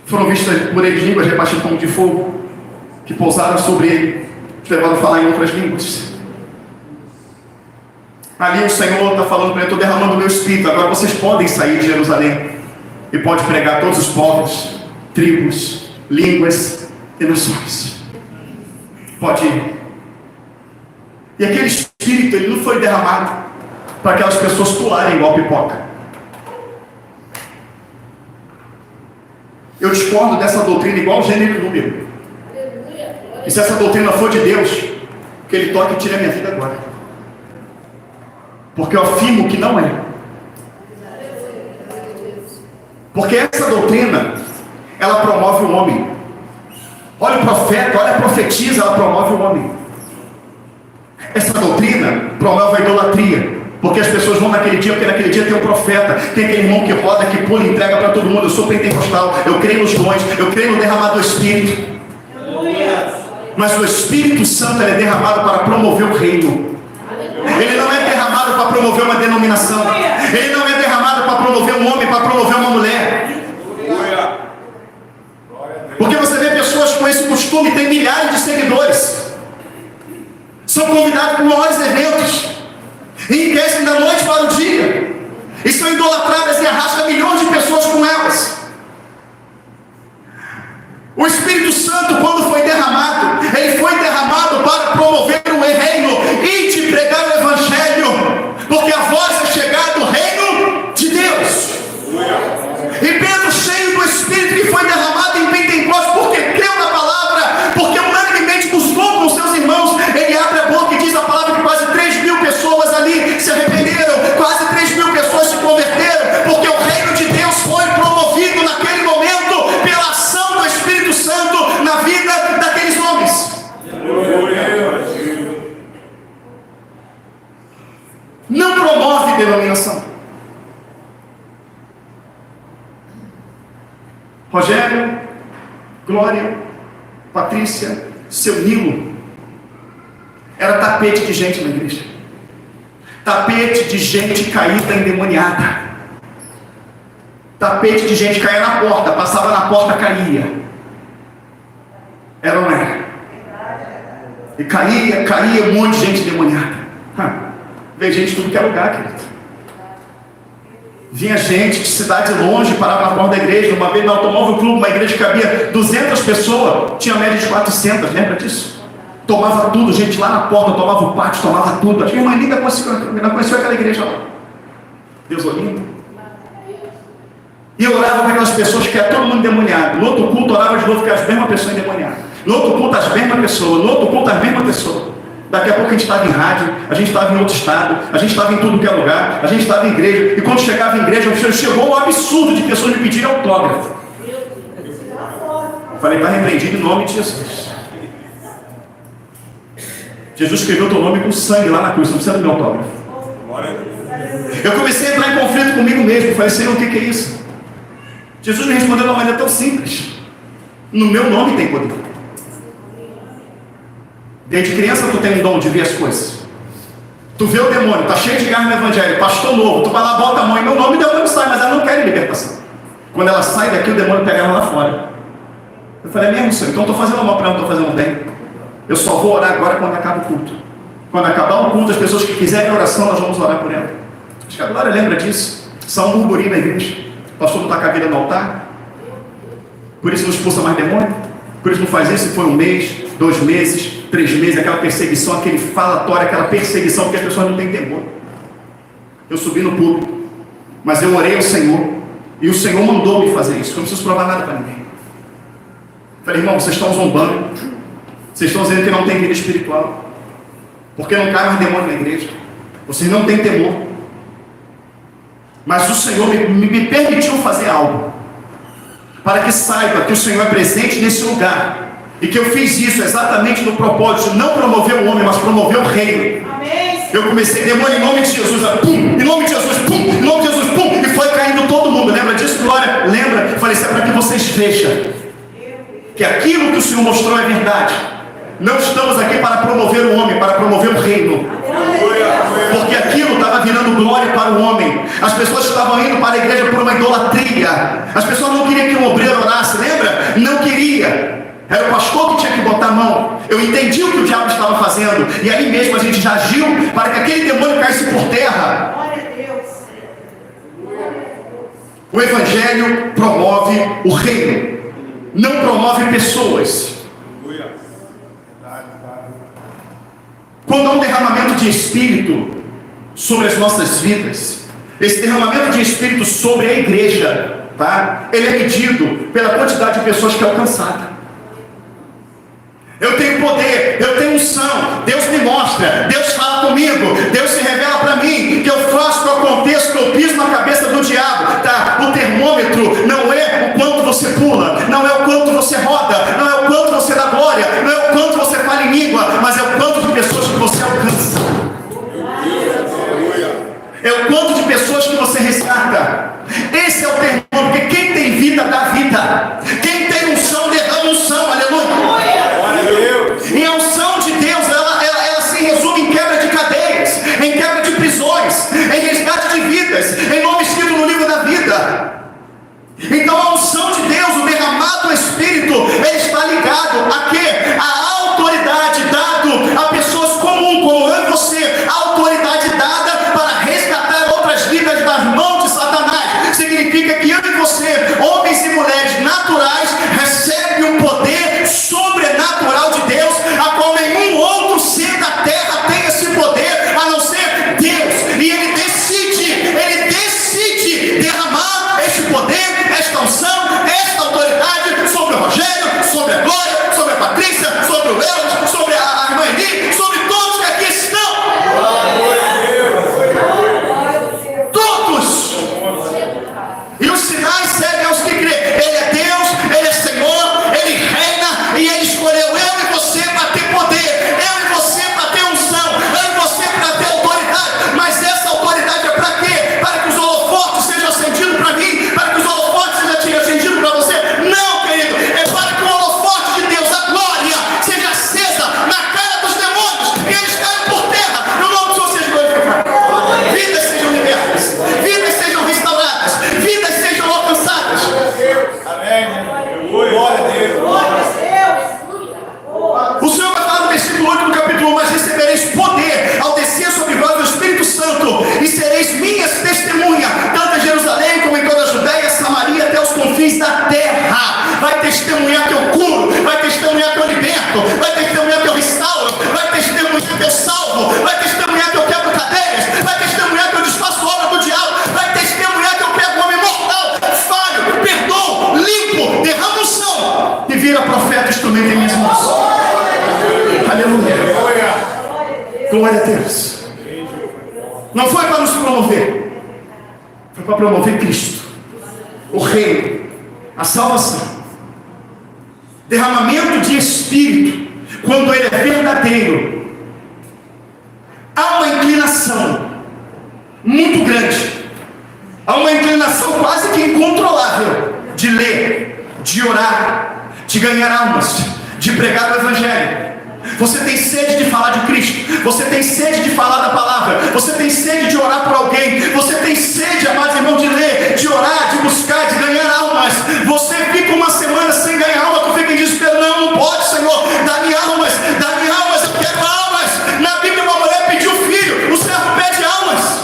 Foram vistas por eles línguas repartidas como de fogo, que pousaram sobre ele, os levaram a falar em outras línguas. Ali o Senhor está falando para ele: estou derramando o meu espírito, agora vocês podem sair de Jerusalém e pode pregar a todos os povos, tribos, línguas e nações. Pode ir. E aquele espírito, ele não foi derramado para aquelas pessoas pularem igual pipoca. Eu discordo dessa doutrina igual gênero e número. E se essa doutrina for de Deus, que Ele toque e tire a minha vida agora. Porque eu afirmo que não é. Porque essa doutrina, ela promove o homem. Olha o profeta, olha a profetisa, ela promove o homem. Essa doutrina promove a idolatria. Porque as pessoas vão naquele dia, porque naquele dia tem um profeta, tem aquele irmão que roda, que pula e entrega para todo mundo. Eu sou pentecostal, eu creio nos dons, eu creio no derramado do Espírito. Mas o Espírito Santo é derramado para promover o reino. Ele não é derramado para promover uma denominação. Ele não é derramado para promover um homem, para promover uma mulher. Porque você vê pessoas com esse costume, tem milhares de seguidores, são convidados para maiores eventos, enriquecem da noite para o dia, e são idolatradas e arrastam milhões de pessoas com elas. O Espírito Santo, quando foi derramado, ele foi derramado para promover o reino e te pregar o Evangelho, porque a voz é chegada do reino de Deus. E Pedro, cheio do Espírito que foi derramado em Pentecostes, porque creu na palavra, porque unanimemente buscou com seus irmãos, ele abre a boca e diz a palavra que quase 3.000 pessoas ali se arrependeram, quase 3.000 pessoas se converteram, porque o reino de Deus foi promovido naquele momento pela ação do Espírito Santo na vida daqueles homens. Não promove denominação. Rogério, Glória, Patrícia, seu Nilo, era tapete de gente na igreja. Tapete de gente caída, endemoniada. Tapete de gente caía na porta, passava na porta, caía. Era ou não era? E caía um monte de gente endemoniada. Veio gente de tudo que é lugar, querido. Vinha gente de cidade longe, parava na porta da igreja. Uma vez no Automóvel Clube, uma igreja que cabia 200 pessoas, tinha média de 400, lembra disso? Tomava tudo, gente lá na porta, tomava o pátio, tomava tudo. Acho que a irmã Linda conheceu aquela igreja lá. Deus lindo. E eu orava para aquelas pessoas que era todo mundo endemoniado. No outro culto, orava de novo, que era as mesmas pessoas endemoniadas. No outro culto, as mesmas pessoas. No outro culto, as mesmas pessoas. Daqui a pouco a gente estava em rádio, a gente estava em outro estado, a gente estava em tudo que é lugar, a gente estava em igreja, e quando chegava em igreja, chegou um absurdo de pessoas me pedirem autógrafo. Eu falei: está repreendido em nome de Jesus. Jesus escreveu teu nome com sangue lá na cruz, não precisa do meu autógrafo. Eu comecei a entrar em conflito comigo mesmo, falei: Senhor, o que é isso? Jesus me respondeu de uma maneira tão simples: no meu nome tem poder. Desde criança tu tem um dom de ver as coisas. Tu vê o demônio, tá cheio de garra no evangelho, pastor novo, tu vai lá, bota a mão em meu nome e o demônio sai, mas ela não quer libertação. Quando ela sai daqui, o demônio pega ela lá fora. Eu falei: é mesmo, Senhor? Então eu estou fazendo mal para ela, não estou fazendo bem. Eu só vou orar agora quando acaba o culto. Quando acabar o culto, as pessoas que quiserem oração, nós vamos orar por ela. Acho que a Glória lembra disso. Só um burburinho na igreja. O pastor não está com a vida no altar, por isso não expulsa mais demônio, por isso não faz isso. Foi 1 mês, 2 meses, 3 meses, aquela perseguição, aquele falatório, aquela perseguição, porque as pessoas não têm temor. Eu subi no púlpito, mas eu orei ao Senhor, e o Senhor mandou-me fazer isso. Eu não preciso provar nada para ninguém. Falei: irmão, vocês estão zombando, vocês estão dizendo que não tem vida espiritual, porque não cai mais demônio na igreja, vocês não têm temor. Mas o Senhor me permitiu fazer algo, para que saiba que o Senhor é presente nesse lugar, e que eu fiz isso exatamente no propósito de não promover o homem, mas promover o reino. Amém. Eu comecei: demônio, em nome de Jesus, pum, em nome de Jesus, pum, em nome de Jesus, pum, e foi caindo todo mundo. Lembra disso, Glória? Lembra? Eu falei: isso é para que vocês vejam que aquilo que o Senhor mostrou é verdade. Não estamos aqui para promover o homem, para promover o reino. Aleluia. Porque aquilo estava virando glória para o homem. As pessoas estavam indo para a igreja por uma idolatria. As pessoas não queriam que um obreiro orasse, lembra? Não queria. Era o pastor que tinha que botar a mão. Eu entendi o que o diabo estava fazendo. E aí mesmo a gente já agiu para que aquele demônio caísse por terra. O evangelho promove o reino, não promove pessoas. Quando há um derramamento de espírito sobre as nossas vidas, esse derramamento de espírito sobre a igreja, tá? Ele é medido pela quantidade de pessoas que é alcançada. Eu tenho poder, eu tenho unção, Deus me mostra, Deus fala comigo, Deus se revela para mim, que eu faço, que eu aconteço, que eu piso na cabeça do diabo, tá? O termômetro não é o quanto você pula, não é o quanto você roda, não é o quanto você dá glória, não é o quanto você fala em língua, mas é o quanto de pessoas que você alcança. É o quanto de pessoas que você resgata. Esse é o termômetro, porque quem tem vida dá vida, quem tem unção derrama unção, aleluia. E a unção de Deus, ela se resume em quebra de cadeias, em quebra de prisões, em resgate de vidas, em nome escrito no livro da vida. Então a unção de Deus, o derramado do Espírito, ele está ligado a quê? A autoridade dada a pessoas comuns, como eu e você, a autoridade dada para resgatar outras vidas das mãos de Satanás. Significa que eu e você, homens e mulheres naturais, recebem um poder sobrenatural de Deus, a qual nenhum outro ser da terra tem esse poder, a não ser Deus. E Ele decide derramar este poder, esta unção, esta autoridade sobre o Rogério, sobre a Glória, sobre a Patrícia, sobre o Elvis, sobre a irmã Eli, sobre todos que aqui estão. Todos. E os sinais seguem aos que crêem. Ele é Deus, Ele é Senhor, Ele reina, e Ele escolheu eu e você para ter poder, eu e você para ter unção, eu e você para ter autoridade. Mas essa autoridade é para quê? Para que os holofotes sejam acendidos para mim, para que os holofotes sejam acendidos para você? Não, querido, é para que o holofote de Deus, a glória, seja acesa na cara dos demônios, e eles caem por terra, no nome de vocês glorificados. Vidas sejam libertas, vidas sejam restauradas, vidas sejam alcançadas. Amém. Glória a Deus. O Senhor vai falar no versículo 8 do capítulo 1: mas recebereis poder ao descer sobre vós o Espírito Santo, e sereis minhas testemunhas, tanto em Jerusalém como em toda a Judéia, Samaria, até os confins da terra. Vai testemunhar que eu curo, vai testemunhar que eu liberto, vai testemunhar que eu restauro, vai testemunhar que eu salvo, vai testemunhar que eu quebro cadeias, vai testemunhar que eu desfaço a obra do diabo, vai testemunhar que eu pego o homem mortal, falho, perdoo, limpo, derramo unção e vira profeta, instrumento em minhas mãos. Aleluia. Glória a Deus. Não foi para nos promover, foi para promover Cristo, o reino, a salvação. Derramamento de Espírito, quando ele é verdadeiro, há uma inclinação muito grande, há uma inclinação quase que incontrolável de ler, de orar, de ganhar almas, de pregar o Evangelho. Você tem sede de falar de Cristo, você tem sede de falar da palavra, você tem sede de orar por alguém, você tem sede, amados irmãos, de ler, de orar, de buscar, de ganhar almas. Você fica uma semana sem ganhar alma, tu fica em desespero. Não pode, Senhor, dá-me almas, eu quero almas. Na Bíblia uma mulher pediu filho, o servo pede almas.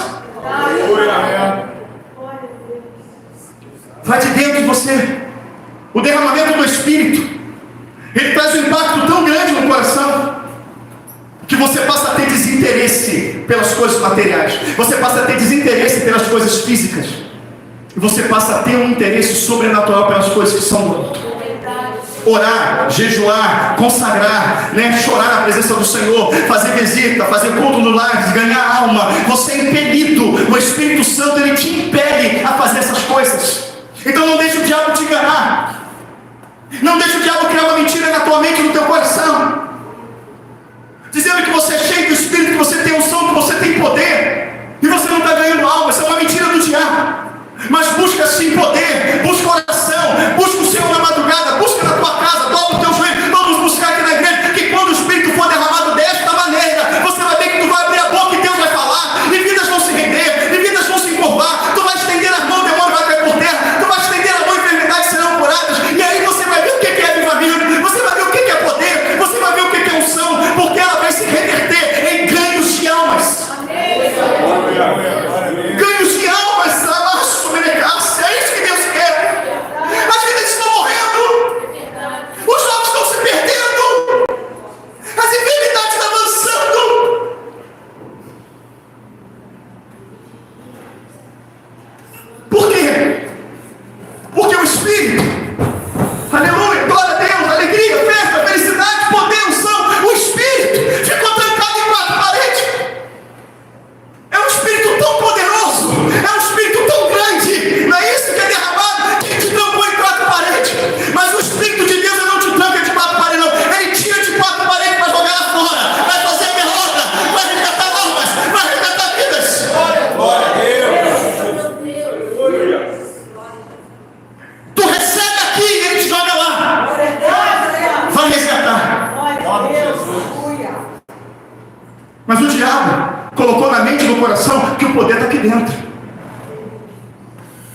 Vai de dentro de você. O derramamento do Espírito, ele traz um impacto tão grande no coração, que você passa a ter desinteresse pelas coisas materiais, você passa a ter desinteresse pelas coisas físicas, e você passa a ter um interesse sobrenatural pelas coisas que são do alto. Orar, jejuar, consagrar, chorar na presença do Senhor, fazer visita, fazer culto no lar, ganhar alma. Você é impelido, o Espírito Santo ele te impele a fazer essas coisas. Então não deixe o diabo te enganar. Não deixe o diabo criar uma mentira na tua mente e no teu coração, dizendo que você é cheio do Espírito, que você tem unção, que você tem poder, e você não está ganhando alma. Isso é uma mentira do diabo. Mas busca sim poder, busca oração, busca o Senhor na madrugada, busca na tua casa, dobra o teu joelho. Vamos buscar aqui na igreja, que quando o Espírito for derramado desta maneira, você vai ver que tu vai abrir a boca e Deus vai falar.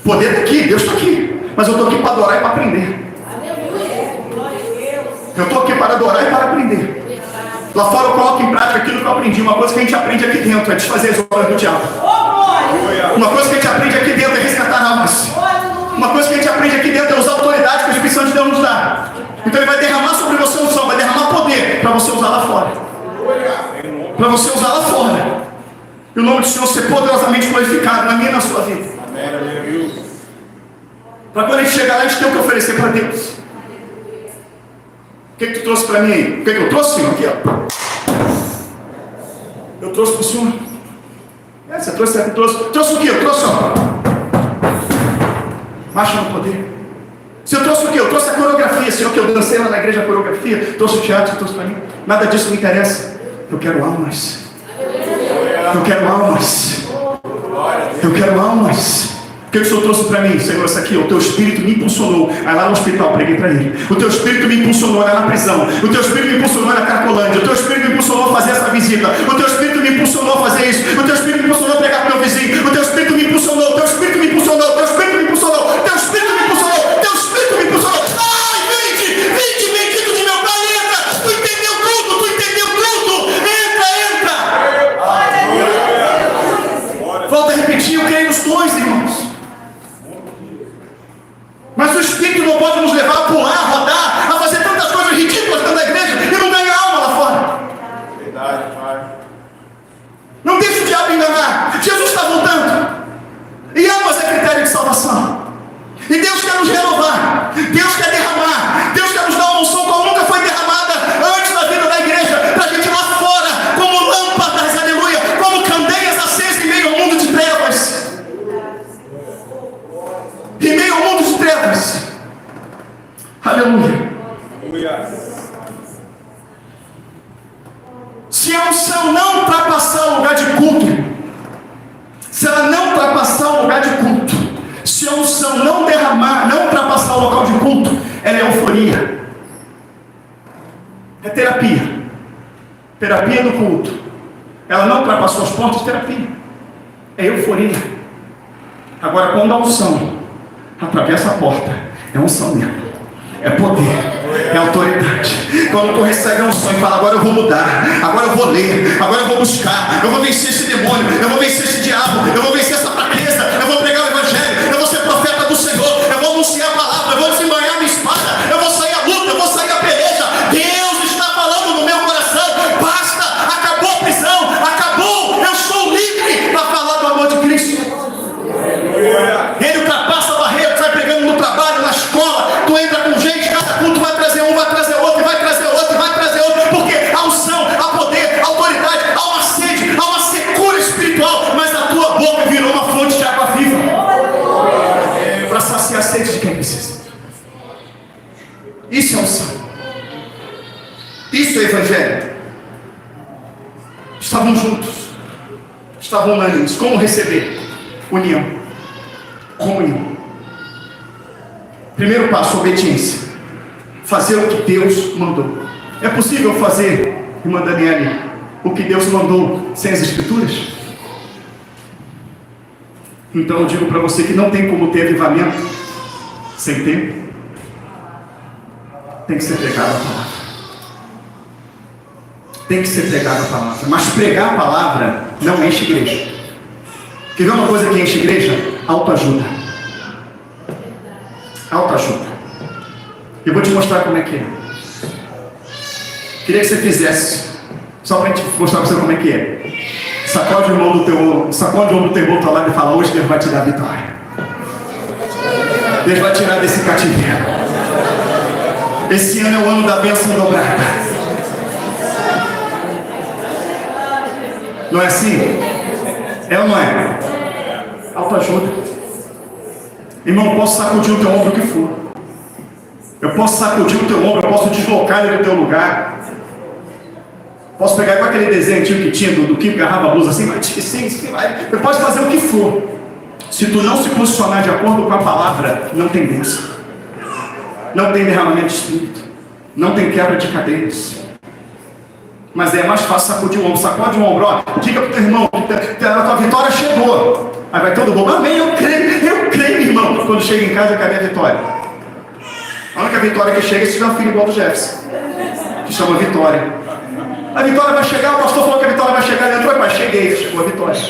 poder está aqui, Deus está aqui. Mas eu estou aqui para adorar e para aprender. Eu estou aqui para adorar e para aprender. Lá fora eu coloco em prática aquilo que eu aprendi. Uma coisa que a gente aprende aqui dentro é desfazer as obras do diabo. Uma coisa que a gente aprende aqui dentro é resgatar almas. Uma coisa que a gente aprende aqui dentro é usar a autoridade que o Espírito Santo de Deus nos dá. Então ele vai derramar sobre você unção, vai derramar poder para você usar lá fora. Para você usar lá fora. E o nome do Senhor ser poderosamente glorificado na minha e na sua vida. Para quando a gente chegar lá, a gente tem o que oferecer para Deus. O que tu trouxe para mim aí? O que eu trouxe, Senhor? Aqui, ó. Eu trouxe para o Senhor. Você trouxe o que? Eu trouxe, ó. Marcha no poder. Se eu trouxe o quê? Eu trouxe a coreografia. Senhor, que eu dancei lá na igreja a coreografia. Trouxe o teatro, trouxe para mim. Nada disso me interessa. Eu quero almas. Eu quero almas. Eu quero almas. O que o Senhor trouxe para mim? Senhor, isso aqui, o teu Espírito me impulsionou. Aí lá no hospital, preguei para ele. O teu Espírito me impulsionou lá na prisão. O teu Espírito me impulsionou na Cracolândia. O teu Espírito me impulsionou a fazer essa visita. O teu Espírito me impulsionou a fazer isso. O teu Espírito me impulsionou a pregar para o meu vizinho. O teu Espírito me impulsionou. O teu Espírito me impulsionou. O teu Espírito me impulsionou. O teu Espírito me impulsionou. O teu Espírito me impulsionou. Ai, vende, bendito de meu Pai, entra. Tu entendeu tudo, entra. Volta a repetir, eu creio nos dois, irmãos. Mas o Espírito não pode nos levar a pular, a rodar, a fazer tantas coisas ridículas dentro da igreja e não ganhar alma lá fora. Verdade, Pai. Não deixe o diabo enganar. Jesus está voltando. E almas é critério de salvação. E Deus quer nos renovar. Deus quer derramar. Deus quer nos dar uma unção como nunca foi derramada antes da vida da igreja. Para a gente ir lá fora, como lâmpadas, aleluia, como candeias acesas em meio ao mundo de trevas. Em meio ao mundo de trevas. Aleluia. Se a unção não ultrapassar o lugar de culto, se ela não ultrapassar o lugar de culto, se a unção não derramar, não ultrapassar o local de culto, ela é euforia. É terapia. Terapia do culto. Ela não ultrapassou as portas, terapia. É euforia. Agora, quando a unção atravessa a porta, é unção mesmo. É poder, é autoridade. Quando tu recebe a unção e fala, agora eu vou mudar, agora eu vou ler, agora eu vou buscar, eu vou vencer esse demônio, eu vou vencer esse diabo, eu vou vencer essa fraqueza, eu vou pregar o evangelho, eu vou ser profeta do Senhor, eu vou anunciar a palavra, eu vou desembanhar minha espada, eu vou sair à luta, eu vou sair à peleja. Deus está falando no meu coração. Basta, acabou a prisão, acabou, eu estou livre para falar do amor de Cristo. Ele ultrapassa a barreira, tu vai pregando no trabalho, na escola, tu entra com gente, cada culto vai trazer um, vai trazer outro, vai trazer outro, vai trazer outro, porque a unção, a poder, a autoridade, há uma sede, há uma secura espiritual, mas a tua boca virou uma fonte de água viva para saciar a sede de quem precisa. Isso é unção. Isso é evangelho. Estavam juntos, estavam unânimes. Como receber? União, comunhão. Primeiro passo, obediência. Fazer o que Deus mandou. É possível fazer, irmã Daniele, o que Deus mandou sem as escrituras? Então eu digo para você que não tem como ter avivamento sem tempo. Tem que ser pregada a palavra. Tem que ser pregada a palavra. Mas pregar a palavra não enche igreja. Quer ver uma coisa que enche igreja? Autoajuda. Autoajuda. Eu vou te mostrar como é que é. Queria que você fizesse, só para a gente mostrar para você como é que é. Sacode o ombro do teu ombro, sacode o ombro do teu outro lado e fala, hoje Deus vai te dar vitória. Deus vai tirar desse cativeiro. Esse ano é o ano da bênção dobrada. Não é assim? É ou não é? Autoajuda. Irmão, eu posso sacudir o teu ombro o que for. Eu posso sacudir o teu ombro, eu posso deslocar ele do teu lugar. Posso pegar igual aquele desenho antigo que tinha do Kiko que agarrava a blusa assim, mas sim, vai. Eu posso fazer o que for. Se tu não se posicionar de acordo com a palavra, não tem bênção. Não tem derramamento de espírito. Não tem quebra de cadeias. Mas é mais fácil sacudir o ombro. Sacode o ombro, ó. Diga pro teu irmão que a tua vitória chegou. Aí vai todo mundo, amém, eu creio, irmão. quando chega em casa, cadê a Vitória? A única Vitória que chega é se tiver um filho igual do Jefferson, que chama Vitória. A Vitória vai chegar, o pastor falou que a Vitória vai chegar, ele entrou, pai, cheguei, chegou a Vitória.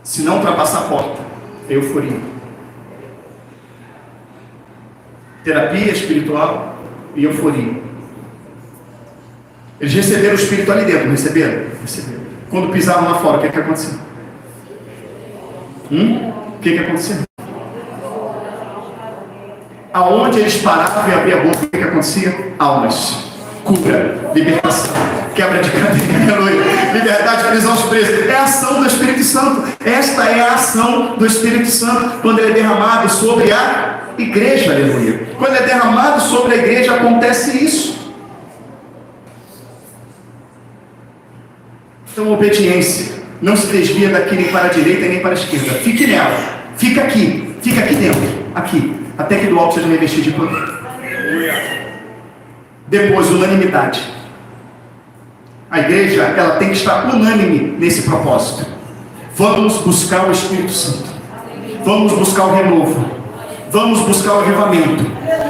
Se não ultrapassar a porta, é euforia. Terapia espiritual e euforia. Eles receberam o Espírito ali dentro, não receberam? Receberam. Quando pisavam lá fora, o que aconteceu? O que aconteceu? Aonde eles paravam e abriam a boca, o que acontecia? Almas, cura, libertação, quebra de cadeia, liberdade, prisão de presos. É a ação do Espírito Santo. Esta é a ação do Espírito Santo quando ele é derramado sobre a igreja, aleluia. Quando é derramado sobre a igreja, acontece isso. Então, obediência. Não se desvia daqui nem para a direita nem para a esquerda. Fique nela. Fica aqui dentro. Aqui. Até que do alto seja revestido de poder. Depois, unanimidade. A igreja, ela tem que estar unânime nesse propósito. Vamos buscar o Espírito Santo. Vamos buscar o renovo. Vamos buscar o avivamento.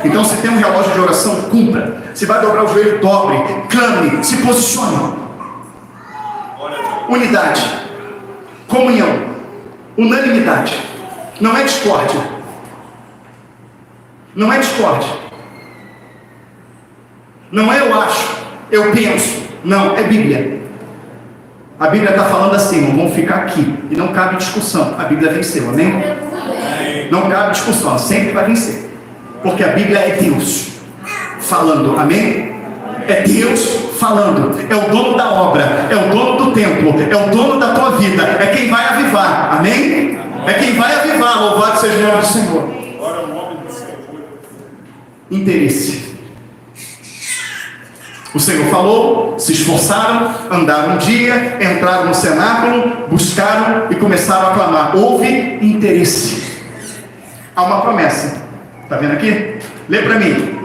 Então, se tem um relógio de oração, cumpra. Se vai dobrar o joelho, dobre. Clame, se posicione. Unidade, comunhão, unanimidade. Não é discórdia. Não é discórdia. Não é eu acho, eu penso. Não, é Bíblia. A Bíblia está falando assim, não vão ficar aqui. E não cabe discussão. A Bíblia venceu, amém? Não cabe discussão, ela sempre vai vencer. Porque a Bíblia é Deus falando, amém? É Deus falando, é o dono da obra, é o dono do tempo, é o dono da tua vida, é quem vai avivar, amém? É quem vai avivar, louvado seja o nome do Senhor. Interesse. O Senhor falou, se esforçaram, andaram um dia, entraram no cenáculo, buscaram e começaram a clamar. Houve interesse. Há uma promessa, está vendo aqui? Lê para mim.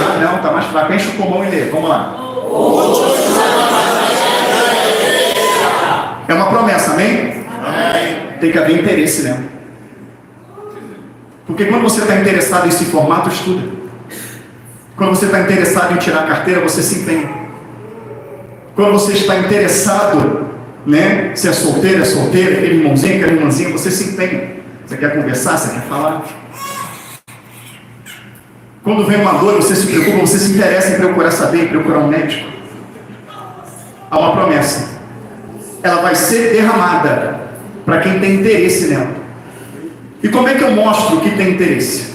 Ah, não, está mais fraco. Enche o pulmão e lê. Vamos lá. É uma promessa, amém? Tem que haver interesse, né? Porque quando você está interessado em se formar, tu estuda. Quando você está interessado em tirar a carteira, você se empenha. Quando você está interessado, né? Se é solteiro, aquele irmãozinho, aquela irmãzinha, você se empenha. Você quer conversar, você quer falar. Quando vem uma dor, você se preocupa, você se interessa em procurar saber, em procurar um médico. Há uma promessa. Ela vai ser derramada para quem tem interesse nela. E como é que eu mostro que tem interesse?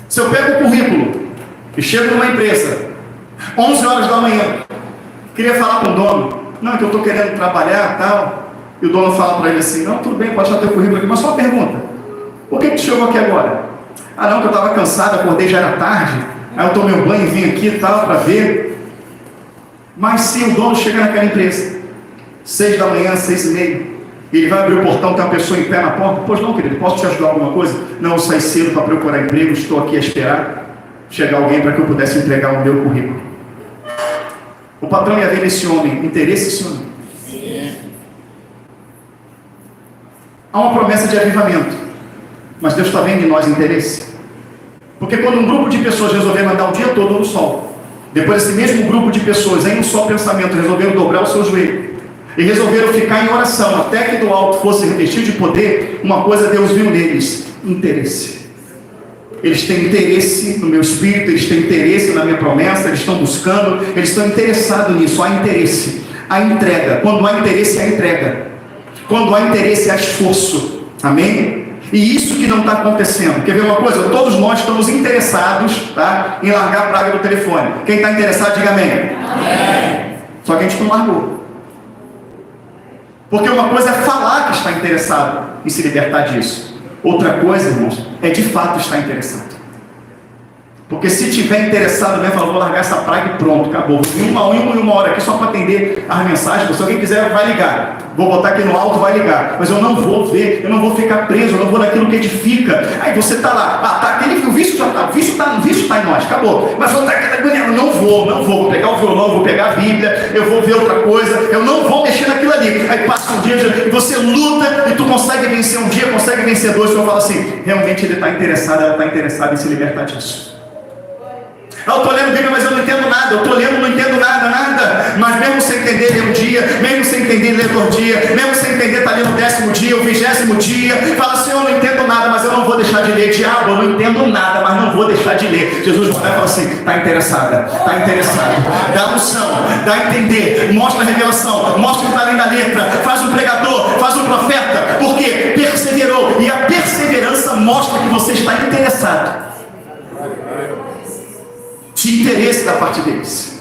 Se eu pego o currículo e chego numa empresa, 11 horas da manhã, queria falar com o dono, não, é que eu estou querendo trabalhar e tal, e o dono fala para ele assim, não, tudo bem, pode deixar teu currículo aqui, mas só uma pergunta, por que tu chegou aqui agora? Ah não, que eu estava cansado, acordei, já era tarde, aí eu tomei um banho e vim aqui e tal, para ver. Mas se o dono chega naquela empresa, 6 da manhã, 6h30, e ele vai abrir o portão, tem uma pessoa em pé na porta, pois não, querido, posso te ajudar alguma coisa? Não, eu saí cedo para procurar emprego, estou aqui a esperar chegar alguém para que eu pudesse entregar o meu currículo. O patrão ia ver nesse homem interesse, esse homem. Há uma promessa de avivamento, mas Deus está vendo em nós interesse. Porque quando um grupo de pessoas resolveram andar o dia todo no sol, depois esse mesmo grupo de pessoas, em um só pensamento, resolveram dobrar o seu joelho e resolveram ficar em oração até que do alto fosse revestido de poder, uma coisa Deus viu neles: interesse. Eles têm interesse no meu espírito, eles têm interesse na minha promessa, eles estão buscando, eles estão interessados nisso. Há interesse, há entrega. Quando há interesse, há entrega. Quando há interesse, há esforço. Amém? E isso que não está acontecendo. Quer ver uma coisa? Todos nós estamos interessados, tá, em largar a praga do telefone. Quem está interessado, diga amém. Amém. Só que a gente não largou. Porque uma coisa é falar que está interessado em se libertar disso. Outra coisa, irmãos, é de fato estar interessado. Porque se tiver interessado mesmo, eu vou largar essa praga e pronto, acabou. Em uma hora aqui só para atender as mensagens. Se alguém quiser, vai ligar. Vou botar aqui no alto, vai ligar. Mas eu não vou ver, eu não vou ficar preso, eu não vou naquilo que edifica. Aí você está lá, tá aquele, o vício já está, o vício está em nós, acabou. Mas eu não vou pegar o violão, vou pegar a Bíblia, eu vou ver outra coisa, eu não vou mexer naquilo ali. Aí passa um dia e você luta e tu consegue vencer um dia, consegue vencer dois. Eu falo assim, realmente ele está interessado, ela está interessada em se libertar disso. Eu estou lendo Bíblia, mas eu não entendo nada. Eu estou lendo, não entendo nada. Mas mesmo sem entender, ler um dia. Mesmo sem entender, ler outro dia. Mesmo sem entender, está lendo o 10º dia, o 20º dia. Fala assim, eu não entendo nada, mas eu não vou deixar de ler. Diabo, eu não entendo nada, mas não vou deixar de ler. Jesus vai falar assim, está interessada. Está interessado. Dá unção, dá a entender. Mostra a revelação. Mostra o que está além da letra. Faz um pregador, faz um profeta. Porque perseverou. E a perseverança mostra que você está interessado. De interesse da parte deles.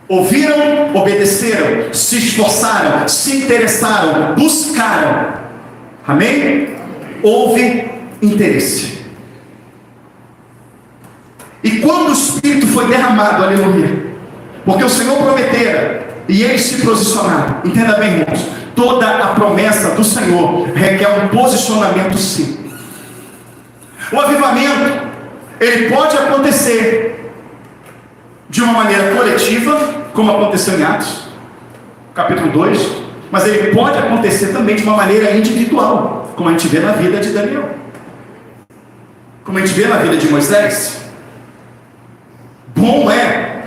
Ouviram, obedeceram, se esforçaram, se interessaram, buscaram. Amém? Houve interesse. E quando o Espírito foi derramado, aleluia, porque o Senhor prometera e eles se posicionaram. Entenda bem, irmãos, toda a promessa do Senhor requer um posicionamento sim. O avivamento, ele pode acontecer de uma maneira coletiva, como aconteceu em Atos, capítulo 2, mas ele pode acontecer também de uma maneira individual, como a gente vê na vida de Daniel, como a gente vê na vida de Moisés. Bom é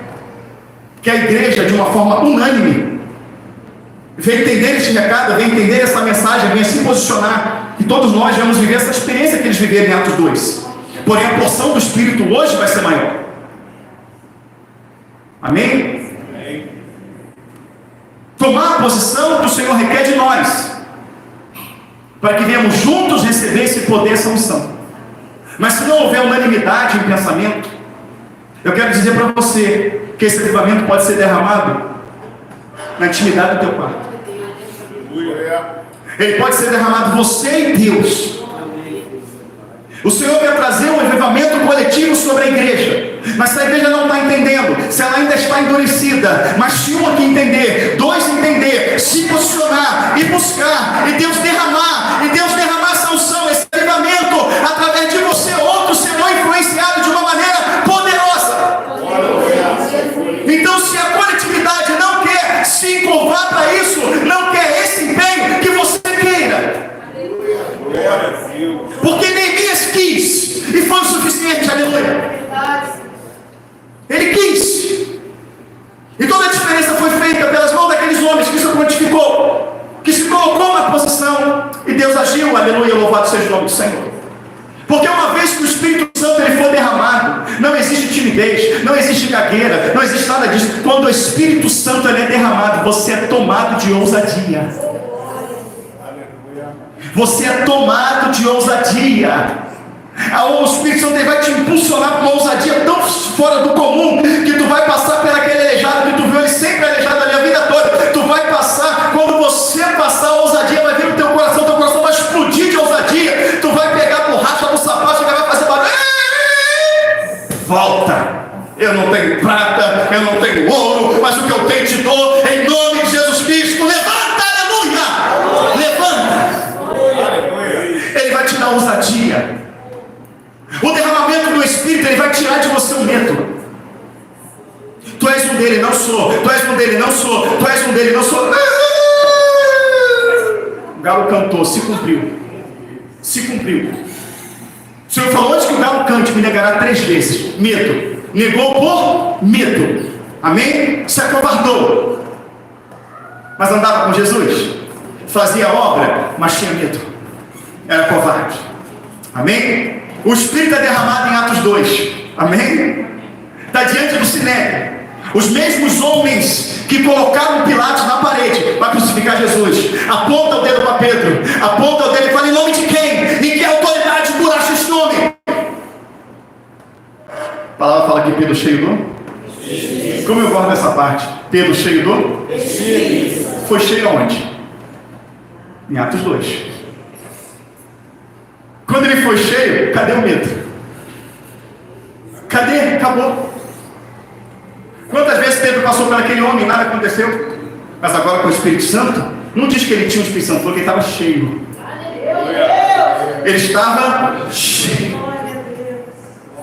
que a igreja, de uma forma unânime, venha entender este recado, venha entender essa mensagem, venha se posicionar, e todos nós vamos viver essa experiência que eles viveram em Atos 2. Porém, a porção do Espírito hoje vai ser maior. Amém? Amém. Tomar a posição que o Senhor requer de nós, para que venhamos juntos receber esse poder, essa unção. Mas se não houver unanimidade em pensamento, eu quero dizer para você que esse avivamento pode ser derramado na intimidade do teu quarto. Ele pode ser derramado você e Deus. O Senhor quer trazer um avivamento coletivo sobre a igreja. Mas se a igreja não está entendendo, se ela ainda está endurecida, mas se um aqui entender, dois entender, se posicionar e buscar, e Deus derramar essa unção, esse avivamento, através de você, outros serão influenciados de uma maneira poderosa. Então, se a coletividade não quer se encurvar para isso, não quer esse empenho, que você queira. Porque Neemias quis, e foi o suficiente, aleluia. Ele quis, e toda a diferença foi feita pelas mãos daqueles homens que se prontificou, que se colocou na posição, e Deus agiu, aleluia, louvado seja o nome do Senhor. Porque uma vez que o Espírito Santo ele for derramado, não existe timidez, não existe gagueira, não existe nada disso. Quando o Espírito Santo ele é derramado, você é tomado de ousadia. Você é tomado de ousadia. O Espírito Santo ele vai te impulsionar para uma ousadia tão fora do comum, que tu vai passar por aquele aleijado que tu viu ele sempre aleijado ali a vida toda. Tu vai passar, quando você passar a ousadia vai vir no teu coração vai explodir de ousadia. Tu vai pegar a borracha no sapato e vai fazer barulho. Volta. Eu não tenho prata, eu não tenho ouro, mas o que eu tenho te dou, em nome de Jesus Cristo. Levanta, aleluia. Levanta. Ele vai te dar ousadia. O derramamento do Espírito ele vai tirar de você o medo. Tu és um dele, não sou. Tu és um dele, não sou. Tu és um dele, não sou. O galo cantou, se cumpriu. Se cumpriu. O Senhor falou antes que o galo cante, me negará 3 vezes. Medo. Negou por medo. Amém? Se acovardou. Mas andava com Jesus. Fazia obra, mas tinha medo. Era covarde. Amém? O Espírito é derramado em Atos 2. Amém? Está diante do Sinédrio. Os mesmos homens que colocaram Pilatos na parede para crucificar Jesus. Aponta o dedo para Pedro. Aponta o dedo e fala: em nome de quem? Em que autoridade tu achas esse nome? A palavra fala que Pedro cheio do Espírito. Como eu gosto dessa parte. Pedro cheio do Espírito. Foi cheio aonde? Em Atos 2. Quando ele foi cheio, cadê o medo? Cadê? Acabou. Quantas vezes Pedro passou por aquele homem e nada aconteceu? Mas agora com o Espírito Santo, não diz que ele tinha o Espírito Santo, falou que ele estava cheio. Ele estava cheio.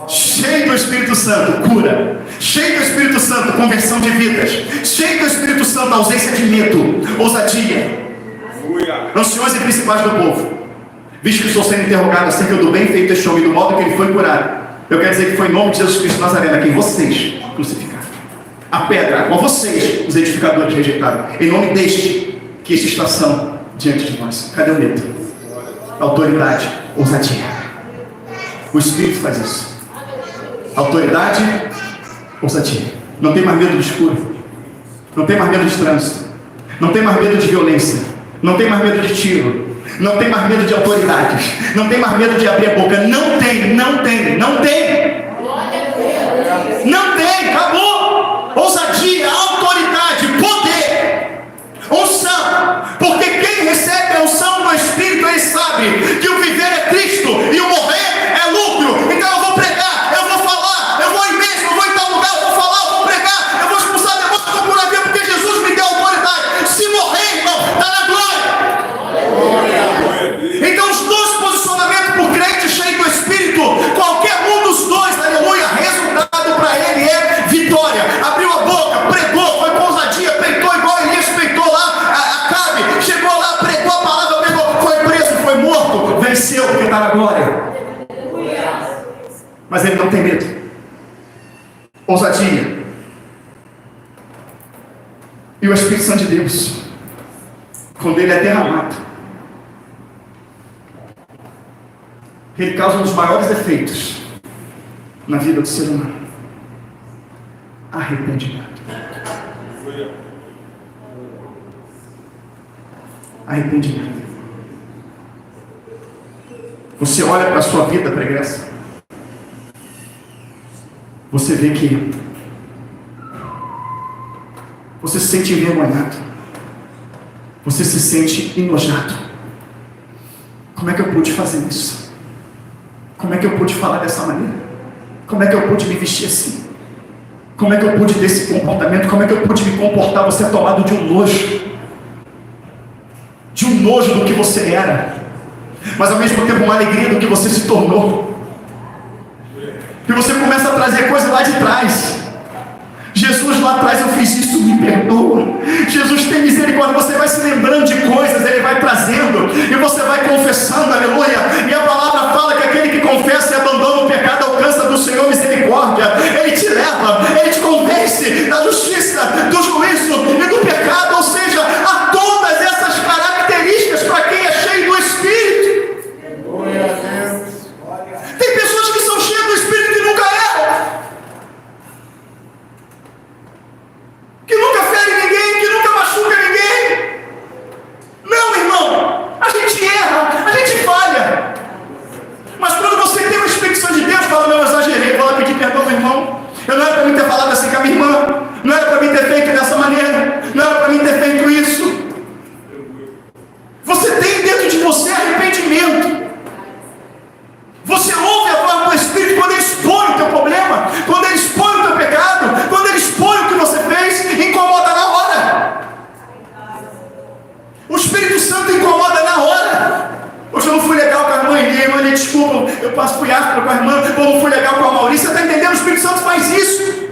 Cheio do Espírito Santo, cura. Cheio do Espírito Santo, conversão de vidas. Cheio do Espírito Santo, ausência de medo, ousadia. Anciões e principais do povo, visto que estou sendo interrogado acerca do bem feito este homem, do modo que ele foi curado, eu quero dizer que foi em nome de Jesus Cristo Nazareno, a quem vocês crucificaram. A pedra a qual vocês, os edificadores, rejeitaram. Em nome deste, que este está são diante de nós. Cadê o medo? Autoridade, ousadia. O Espírito faz isso. Autoridade, ousadia. Não tem mais medo do escuro. Não tem mais medo de trânsito. Não tem mais medo de violência. Não tem mais medo de tiro. Não tem mais medo de autoridades. Não tem mais medo de abrir a boca. Não tem, não tem, não tem. Não tem, acabou. Ousadia, autoridade, poder, unção. Porque quem recebe a unção do Espírito, ele sabe que o viver é Cristo e o morrer é lucro. Então eu vou pregar, eu vou falar, eu vou em mesmo, eu vou em tal lugar, eu vou falar, eu vou pregar, eu vou expulsar demônios, eu vou curar a vida, porque Jesus me deu autoridade. Se morrer, irmão, está na glória. Então os dois posicionamentos por crente cheio do Espírito, qualquer um dos dois, aleluia, resultado para ele é vitória. Abriu a boca, pregou, foi com ousadia, peitou igual Elias peitou lá, Acabe, chegou lá, pregou a palavra, pegou, foi preso, foi morto, venceu porque está na glória. Mas ele não tem medo. Ousadia. E o Espírito Santo de Deus, quando ele é derramado, ele causa um dos maiores efeitos na vida do ser humano: arrependimento. Arrependimento. Você olha para a sua vida pregressa, você vê que você se sente envergonhado, você se sente enojado. Como é que eu pude fazer isso? Como é que eu pude falar dessa maneira? Como é que eu pude me vestir assim? Como é que eu pude ter esse comportamento? Como é que eu pude me comportar? Você é tomado de um nojo. De um nojo do que você era. Mas ao mesmo tempo uma alegria do que você se tornou. E você começa a trazer coisas lá de trás. Jesus lá atrás, eu fiz isso, me perdoa. Jesus tem misericórdia. Você vai se lembrando de coisas, ele vai trazendo, e você vai confessando, aleluia. E a palavra fala que aquele que confessa e abandona o pecado alcança do Senhor misericórdia. Ele te leva, ele te convence da justiça, do juízo e do pecado. Ou seja, há todas essas características para quem é cheio do Espírito. Tem pessoas que são cheias do Espírito e nunca erram, que nunca fere ninguém, que nunca machuca ninguém. Não, irmão, a gente erra, a gente falha. Mas quando você tem o Espírito Santo de Deus, fala: não, eu exagerei, vou lá pedir perdão, meu irmão. Eu não era para mim ter falado assim com a minha irmã, não era para mim ter feito dessa maneira, não era para mim ter feito isso. Você tem dentro de você arrependimento. Você ouve a voz do Espírito quando ele expõe o teu problema, quando ele expõe o teu pecado, quando ele expõe o que você fez, incomoda na hora. O Espírito Santo incomoda na hora. Hoje eu não fui legal com a irmã Eliane, desculpa, eu fui áspero com a irmã, ou não fui legal com a Maurícia. Você está entendendo? O Espírito Santo faz isso.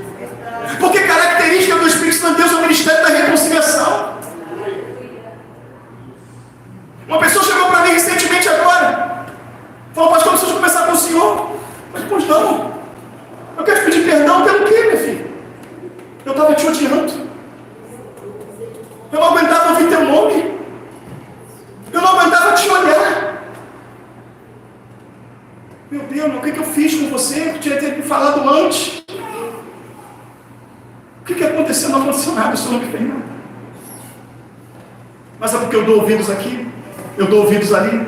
Porque característica do Espírito Santo de Deus é o ministério da reconciliação. Uma pessoa chegou para mim recentemente agora, falou: pastor, preciso conversar com o senhor. Mas, pois não, eu quero te pedir perdão pelo quê, minha filha? Eu estava te odiando. Eu não aguentava ouvir teu nome. Eu não aguentava te olhar. Meu Deus, o que eu fiz com você? Eu tinha que ter me falado antes. O que aconteceu? Não aconteceu nada, o senhor não me fez nada. Mas é porque eu dou ouvidos aqui, eu dou ouvidos ali,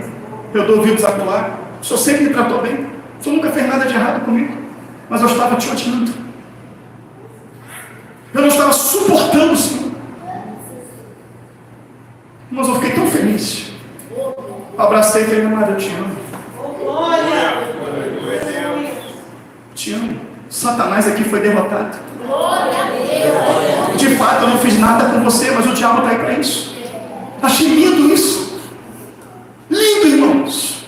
eu dou ouvidos acolá. O senhor sempre me tratou bem. O senhor nunca fez nada de errado comigo. Mas eu estava te odiando. Eu não estava suportando o senhor. Mas eu fiquei tão feliz. Eu abracei e falei: amada, eu te amo. Te amo. Sabe Satanás aqui foi derrotado. De fato, eu não fiz nada com você, mas o diabo está aí para isso. Achei lindo isso. Lindo, irmãos.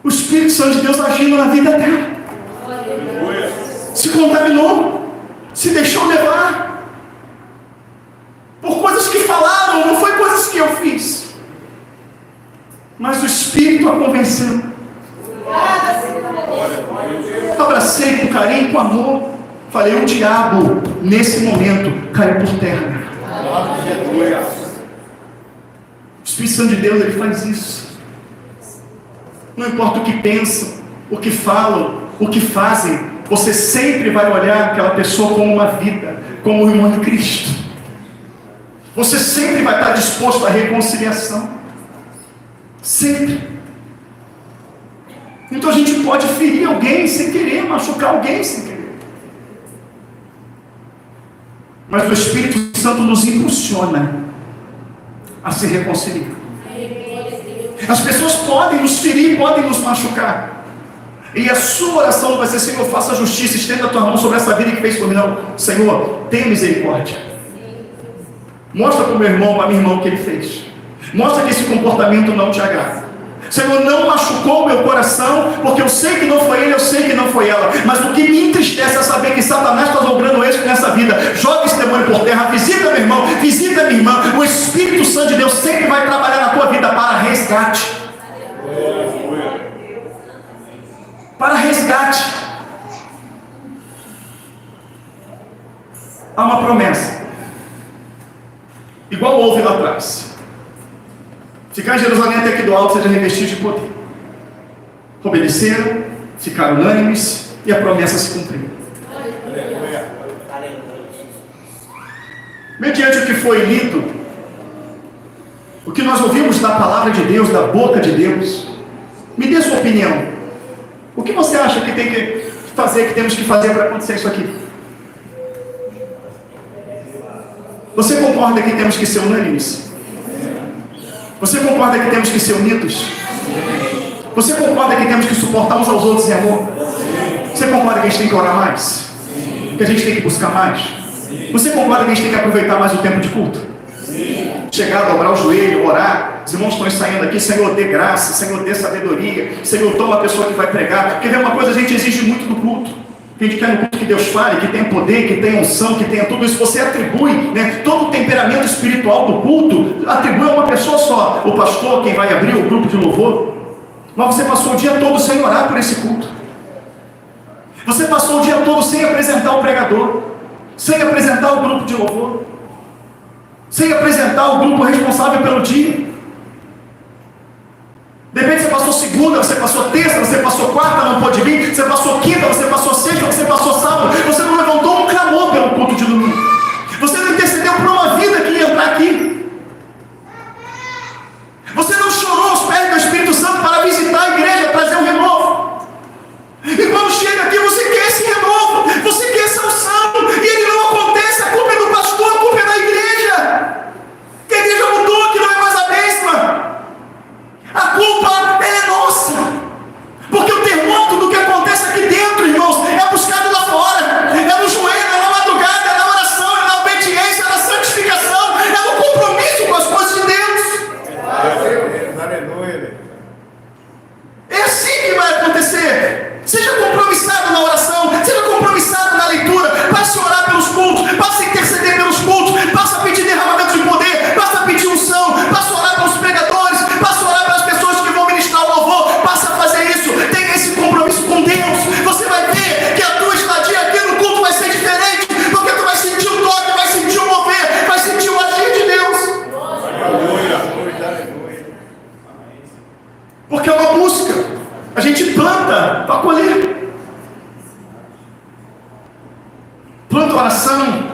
O Espírito Santo de Deus agindo na vida dela. Se contaminou, se deixou levar por coisas que falaram, não foi coisas que eu fiz, mas o Espírito a convenceu. Abracei com carinho, com amor, falei: o diabo nesse momento caiu por terra. O Espírito Santo de Deus, ele faz isso. Não importa o que pensam, o que falam, o que fazem, você sempre vai olhar aquela pessoa como uma vida, como um irmão de Cristo. Você sempre vai estar disposto à reconciliação. Sempre. Então a gente pode ferir alguém sem querer, machucar alguém sem querer. Mas o Espírito Santo nos impulsiona a se reconciliar. As pessoas podem nos ferir, podem nos machucar. E a sua oração vai ser: Senhor, faça justiça, estenda a tua mão sobre essa vida que fez por mim. Não, Senhor, tenha misericórdia. Mostra para o meu irmão, para a minha irmã o que ele fez. Mostra que esse comportamento não te agrada. Senhor, não machucou o meu coração, porque eu sei que não foi ele, eu sei que não foi ela. Mas o que me entristece é saber que Satanás está logrando êxito nessa vida. Joga esse demônio por terra, visita meu irmão, visita minha irmã. O Espírito Santo de Deus sempre vai trabalhar na tua vida para resgate. Para resgate. Há uma promessa, igual houve lá atrás: ficar em Jerusalém até que do alto seja revestido de poder. Obedeceram, ficaram unânimes e a promessa se cumpriu. Mediante o que foi lido, o que nós ouvimos da palavra de Deus, da boca de Deus, me dê sua opinião. O que você acha que tem que fazer, que temos que fazer para acontecer isso aqui? Você concorda que temos que ser unânimes? Você concorda que temos que ser unidos? Você concorda que temos que suportar uns aos outros em amor? Você concorda que a gente tem que orar mais? Que a gente tem que buscar mais? Você concorda que a gente tem que aproveitar mais o tempo de culto? Chegar, dobrar o joelho, orar. Os irmãos estão saindo aqui: Senhor, dê graça, Senhor, dê sabedoria, Senhor, toma a pessoa que vai pregar. Porque tem uma coisa, a gente exige muito do culto. A gente quer no culto que Deus fale, que tenha poder, que tenha unção, que tenha tudo isso. Você atribui, né, todo o temperamento espiritual do culto, atribui a uma pessoa só: o pastor, quem vai abrir o grupo de louvor. Mas você passou o dia todo sem orar por esse culto. Você passou o dia todo sem apresentar o pregador, sem apresentar o grupo de louvor, sem apresentar o grupo responsável pelo dia. De repente você passou segunda, você passou terça, você passou quarta, não pôde vir, você passou quinta, você passou sexta, você passou sábado, você não levantou um clamor pelo culto de domingo. Você não intercedeu por uma vida que ia entrar aqui. Você não chorou aos pés do Espírito Santo para visitar a igreja, trazer um renovo. E quando chega aqui, você quer esse renovo, você quer essa unção, e ele não acontece. A culpa é do pastor, a culpa é da igreja. Que a igreja mudou, que não é mais a mesma. A culpa é nossa, porque o termômetro do que acontece aqui dentro, irmãos, é buscado lá fora. É no joelho, é na madrugada, é na oração, é na obediência, é na santificação, é no compromisso com as coisas de Deus. Aleluia. É assim que vai acontecer. Seja compromissado na oração, seja compromissado na leitura. Passe a orar pelos cultos, passe a interceder pelos cultos, passe a pedir derramamento de poder, passe a pedir unção, passe a orar pelos pregadores, passe a orar pelas pessoas que vão ministrar o louvor. Passe a fazer isso. Tenha esse compromisso com Deus. Você vai ver que a tua estadia aqui no culto vai ser diferente, porque tu vai sentir o toque, vai sentir o mover, vai sentir o agir de Deus. Porque é uma busca. A gente planta para colher. Planta oração,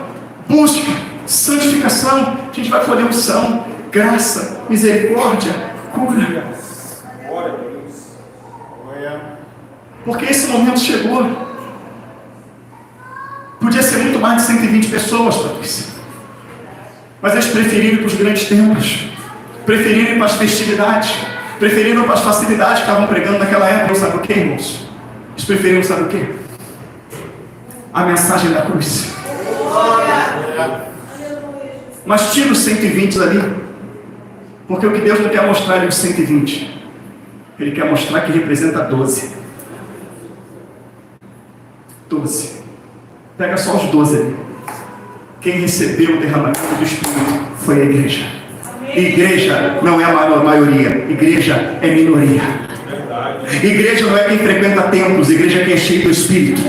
busca, santificação. A gente vai colher unção, graça, misericórdia, cura. Porque esse momento chegou. Podia ser muito mais de 120 pessoas, Patrícia. Mas eles preferiram ir para os grandes templos, preferiram ir para as festividades, preferiram para as facilidades que estavam pregando naquela época. Sabe o que, irmãos? Eles preferiram, sabe o quê? A mensagem da cruz. Mas tira os 120 ali, porque o que Deus não quer mostrar ali os 120, Ele quer mostrar que representa 12. 12. Pega só os 12 ali. Quem recebeu o derramamento do Espírito foi a igreja. Igreja não é a maioria, igreja é minoria. Igreja não é quem frequenta templos, igreja é quem é cheio do Espírito.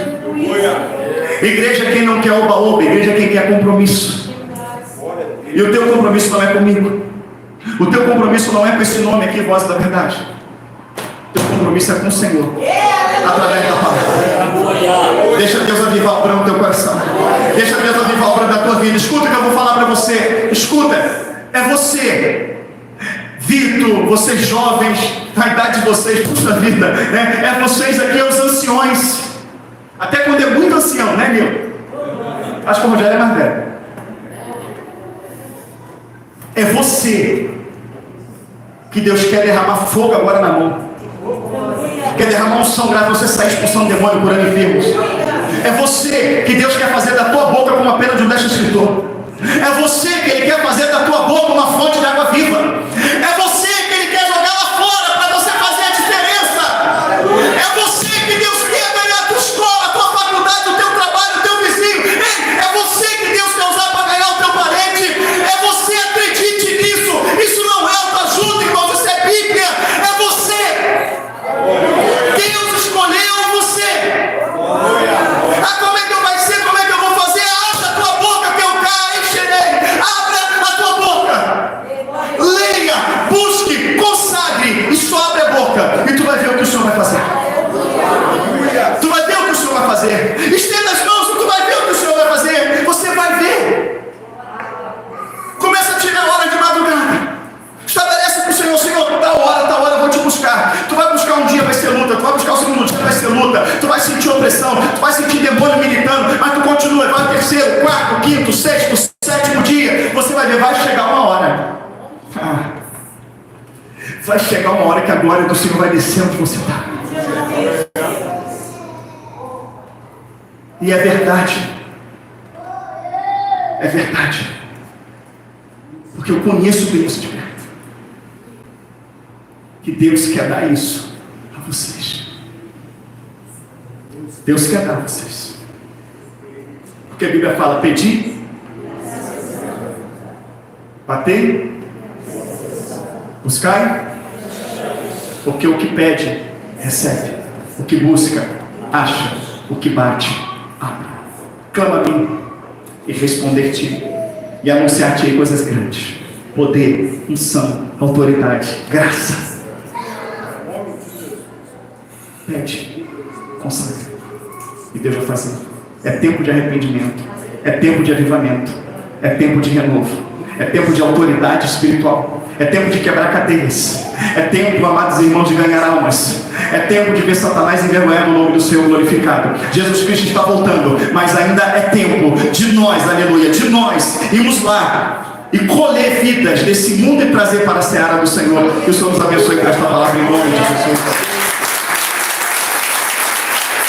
Igreja é quem não quer oba-oba, igreja é quem quer compromisso. E o teu compromisso não é comigo. O teu compromisso não é com esse nome aqui, Voz da Verdade. O teu compromisso é com o Senhor, através da palavra. Deixa Deus avivar a obra no teu coração. Deixa Deus avivar a obra da tua vida. Escuta o que eu vou falar para você. Escuta, é você, Vitor, vocês jovens, a idade de vocês, puxa vida, né? É vocês aqui, os anciões. Até quando é muito ancião, né, Nil? Acho que o Rogério é mais velho. É você que Deus quer derramar fogo agora na mão. Quer derramar um unção grave, você sair expulsando demônio, curando enfermos. É você que Deus quer fazer da tua boca como a pena de um deste escritor. É você que Ele quer fazer da tua boca uma fonte de água viva. É você que Ele quer jogar lá fora para você fazer a diferença. É você que Deus quer ganhar a tua escola, a tua faculdade, o teu trabalho, o teu vizinho. É você que Deus quer usar para ganhar o teu parente. É você, acredite nisso. Isso não é autoajuda, irmão, isso é Bíblia. É você. Deus escolheu você. Ah, como é que vai ser? Como é que eu vou fazer? Abra a tua boca que eu caio, encherei. Abra a tua boca. Leia, busque, consagre e só abre a boca. E tu vai ver o que o Senhor vai fazer. Tu vai ver o que o Senhor vai fazer. Estenda as mãos e tu vai ver o que o Senhor vai fazer. Você vai ver. Começa a tirar a hora de madrugada. Estabelece com o Senhor, tal hora eu vou te buscar. Tu vai buscar um dia, vai ser luta. Tu vai buscar o segundo dia, vai ser luta. Tu vai sentir opressão, tu vai sentir demônio militando, mas tu continua, vai terceiro, quarto, quinto, sexto, sétimo dia. Você vai ver, vai chegar uma hora. Vai chegar uma hora que a glória do Senhor vai descer onde você está. E é verdade. É verdade. Porque eu conheço bem isso de perto. Que Deus quer dar isso a vocês. Deus quer dar a vocês. Porque a Bíblia fala: pedir, bater, buscar. Porque o que pede, recebe. O que busca, acha. O que bate, abre. Clama a mim e responder-te e anunciar-te coisas grandes: poder, unção, autoridade, graça. Pede, consagra, e Deus vai fazer. É tempo de arrependimento, é tempo de avivamento, é tempo de renovo, é tempo de autoridade espiritual, é tempo de quebrar cadeias, é tempo, amados irmãos, de ganhar almas, é tempo de ver Satanás envergonhado o nome do Senhor glorificado. Jesus Cristo está voltando, mas ainda é tempo de nós, aleluia, de nós irmos lá e colher vidas desse mundo e trazer para a seara do Senhor. Que o Senhor nos abençoe com esta palavra em nome de Jesus.